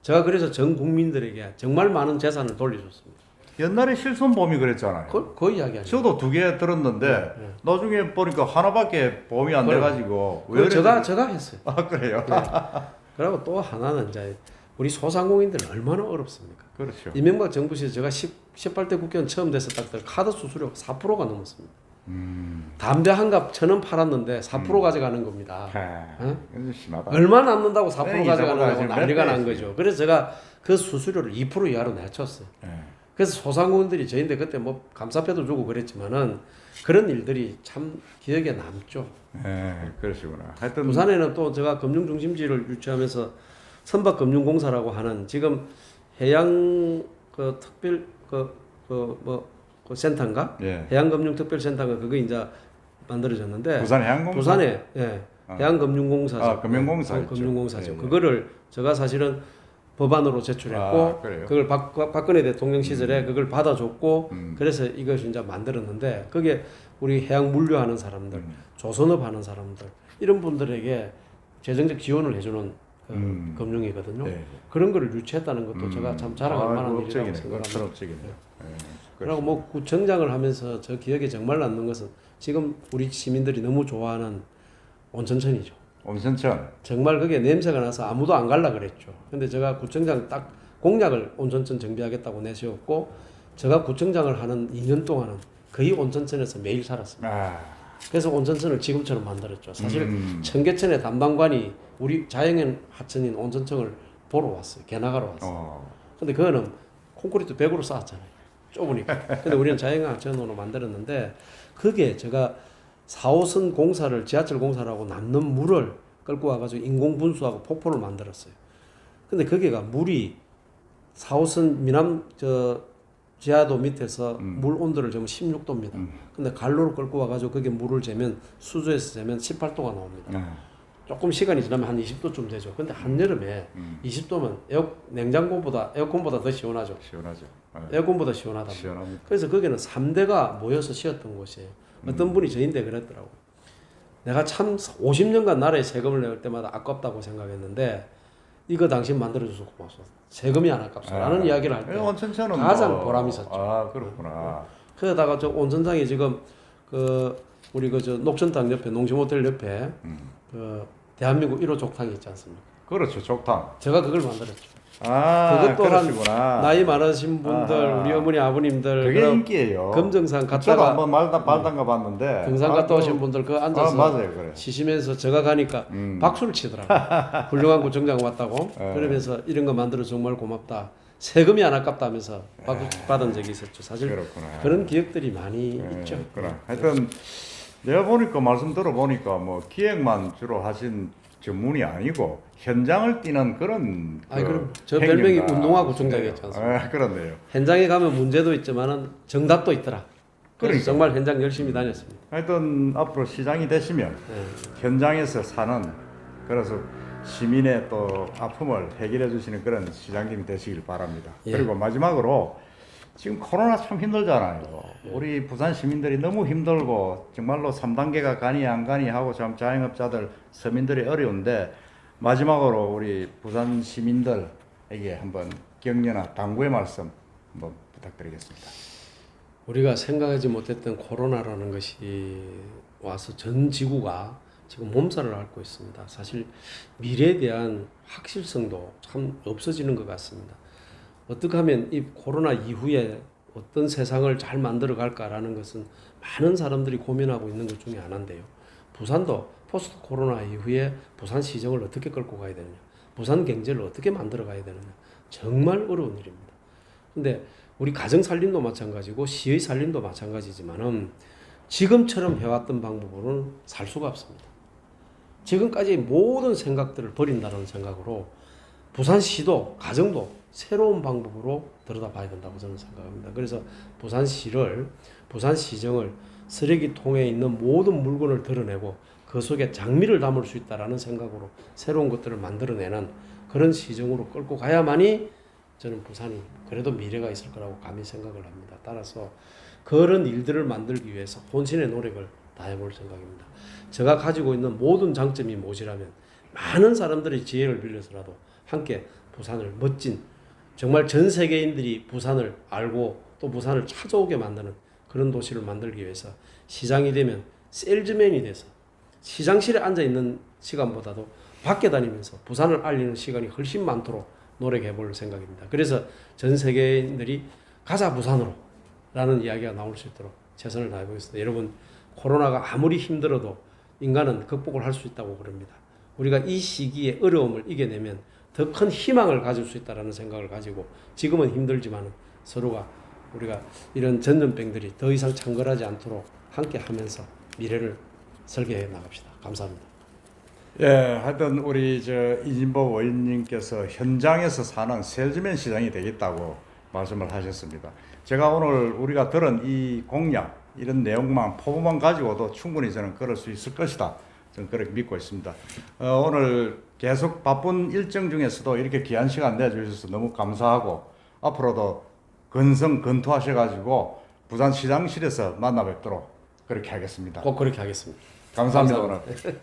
제가 그래서 전 국민들에게 정말 많은 재산을 돌려줬습니다. 옛날에 실손보험이 그랬잖아요. 그 이야기 아니에요. 저도 두 개 들었는데 나중에 보니까 하나밖에 보험이 안 돼가지고 그걸 제가 했어요. 아 그래요? 네. 그리고 또 하나는 이제 우리 소상공인들 얼마나 어렵습니까? 그렇죠. 이명박 정부 시절 제가 18대 국회의원 처음 됐을 때 카드 수수료 4%가 넘었습니다. 담배 한 갑 1,000원 팔았는데 4% 가져가는 겁니다. 이건 심하다. 얼마 남는다고 4% 네, 가져가는 지금 거 난리가 몇 난 거죠. 그래서 제가 그 수수료를 2% 이하로 낮췄어요. 그래서 소상공인들이 저희인데 그때 뭐 감사패도 주고 그랬지만은 그런 일들이 참 기억에 남죠. 그러시구나. 하여튼 부산에는 또 제가 금융중심지를 유치하면서 선박금융공사라고 하는 지금 해양 그 특별 그 센터인가? 해양금융특별센터가 그거 이제 만들어졌는데 부산 해양공사 부산에 해양금융공사죠. 금융공사 금융공사죠. 그거를 제가 사실은 법안으로 제출했고 그걸 박근혜 대통령 시절에 그걸 받아줬고 그래서 이것을 이제 만들었는데 그게 우리 해양 물류하는 사람들, 조선업 하는 사람들 이런 분들에게 재정적 지원을 해주는 금융이거든요. 그런 거를 유치했다는 것도 제가 참 자랑할 만한 일이라고 생각합니다. 그리고 뭐 구청장을 하면서 저 기억에 정말 남는 것은 지금 우리 시민들이 너무 좋아하는 온천천이죠. 온천천. 정말 그게 냄새가 나서 아무도 안 갈라 그랬죠. 근데 제가 구청장 딱 공약을 온천천 정비하겠다고 내세웠고 제가 구청장을 하는 2년 동안은 거의 온천천에서 매일 살았습니다. 그래서 온천천을 지금처럼 만들었죠. 사실 청계천의 담당관이 우리 자연인 하천인 온천천을 보러 왔어요. 개나가러 왔어요. 근데 그거는 콘크리트 100으로 쌓았잖아요. 좁으니까. 근데 우리는 자연인 하천으로 만들었는데 그게 제가 4호선 공사를 지하철 공사라고 남는 물을 끌고 와가지고 인공 분수하고 폭포를 만들었어요. 근데 거기가 물이 4호선 미남 지하도 밑에서 물 온도를 재면 16도입니다. 근데 갈로를 끌고 와가지고 거기에 물을 재면 수조에서 재면 18도가 나옵니다. 조금 시간이 지나면 한 20도쯤 되죠. 근데 한여름에 20도면 에어컨보다 더 시원하죠. 시원하죠. 에어컨보다 시원하다. 시원합니다. 그래서 거기는 3대가 모여서 쉬었던 곳이에요. 어떤 분이 저인데 그랬더라고요. 내가 참 50년간 나라에 세금을 내올 때마다 아깝다고 생각했는데 이거 당신 만들어줘서 고맙소. 세금이 안 아깝소. 라는 이야기를 할 때 온천천은 가장 보람이 있었죠. 아, 그렇구나. 그러다가 저 온천장이 지금 우리 저 녹천탕 옆에 농심호텔 옆에 대한민국 1호 족탕이 있지 않습니까? 그렇죠. 족탕. 제가 그걸 만들었죠. 아, 그것 또한 그러시구나. 나이 많으신 분들, 아하. 우리 어머니 아버님들 그게 그럼 인기예요. 금정산 저도 갔다가 한번 말단 가봤는데. 등산 갔다 오신 분들 그 앉아서 맞아요, 그래. 쉬시면서 제가 가니까 박수를 치더라고요. 훌륭한 구청장 왔다고. 네. 그러면서 이런 거 만들어 정말 고맙다. 세금이 안 아깝다면서 박수 받은 적이 있었죠. 사실 그렇구나. 그런 기억들이 많이 있죠. 그래. 하여튼 내가 보니까 말씀 들어보니까 뭐 기획만 주로 하신 전문이 아니고 현장을 뛰는 그런 아니, 그럼 저 별명이 운동화 구청장이었지 않습니까? 아, 그렇네요. 현장에 가면 문제도 있지만은 정답도 있더라. 그래서 그러니까. 정말 현장 열심히 다녔습니다. 하여튼 앞으로 시장이 되시면 현장에서 사는 그래서 시민의 또 아픔을 해결해 주시는 그런 시장님이 되시길 바랍니다. 예. 그리고 마지막으로 지금 코로나 참 힘들잖아요. 우리 부산 시민들이 너무 힘들고 정말로 3단계가 가니 안 가니 하고 참 자영업자들 서민들이 어려운데 마지막으로 우리 부산 시민들에게 한번 격려나 당부의 말씀 한번 부탁드리겠습니다. 우리가 생각하지 못했던 코로나라는 것이 와서 전 지구가 지금 몸살을 앓고 있습니다. 사실 미래에 대한 확실성도 참 없어지는 것 같습니다. 어떻게 하면 이 코로나 이후에 어떤 세상을 잘 만들어 갈까라는 것은 많은 사람들이 고민하고 있는 것 중에 하나인데요. 부산도 포스트 코로나 이후에 부산 시정을 어떻게 끌고 가야 되느냐, 부산 경제를 어떻게 만들어 가야 되느냐, 정말 어려운 일입니다. 근데 우리 가정 살림도 마찬가지고 시의 살림도 마찬가지지만은 지금처럼 해왔던 방법으로는 살 수가 없습니다. 지금까지 모든 생각들을 버린다는 생각으로 부산시도 가정도 새로운 방법으로 들여다봐야 된다고 저는 생각합니다. 그래서 부산시정을 쓰레기통에 있는 모든 물건을 드러내고 그 속에 장미를 담을 수 있다라는 생각으로 새로운 것들을 만들어내는 그런 시정으로 끌고 가야만이 저는 부산이 그래도 미래가 있을 거라고 감히 생각을 합니다. 따라서 그런 일들을 만들기 위해서 혼신의 노력을 다해볼 생각입니다. 제가 가지고 있는 모든 장점이 무엇이라면 많은 사람들의 지혜를 빌려서라도 함께 부산을 멋진 정말 전 세계인들이 부산을 알고 또 부산을 찾아오게 만드는 그런 도시를 만들기 위해서 시장이 되면 셀즈맨이 돼서 시장실에 앉아있는 시간보다도 밖에 다니면서 부산을 알리는 시간이 훨씬 많도록 노력해 볼 생각입니다. 그래서 전 세계인들이 가자 부산으로 라는 이야기가 나올 수 있도록 최선을 다해보겠습니다. 여러분, 코로나가 아무리 힘들어도 인간은 극복을 할 수 있다고 그럽니다. 우리가 이 시기에 어려움을 이겨내면 더 큰 희망을 가질 수 있다는 생각을 가지고 지금은 힘들지만 서로가 우리가 이런 전염병들이 더 이상 창궐하지 않도록 함께 하면서 미래를 설계해 나갑시다. 감사합니다. 예, 하여튼 우리 이진복 의원님께서 현장에서 사는 셀즈맨 시장이 되겠다고 말씀을 하셨습니다. 제가 오늘 우리가 들은 이 공약, 이런 내용만 포부만 가지고도 충분히 저는 그럴 수 있을 것이다. 저는 그렇게 믿고 있습니다. 오늘 계속 바쁜 일정 중에서도 이렇게 귀한 시간 내주셔서 너무 감사하고 앞으로도 건성건투하셔가지고 부산시장실에서 만나 뵙도록 그렇게 하겠습니다. 꼭 그렇게 하겠습니다. 감사합니다. 감사합니다. 오늘.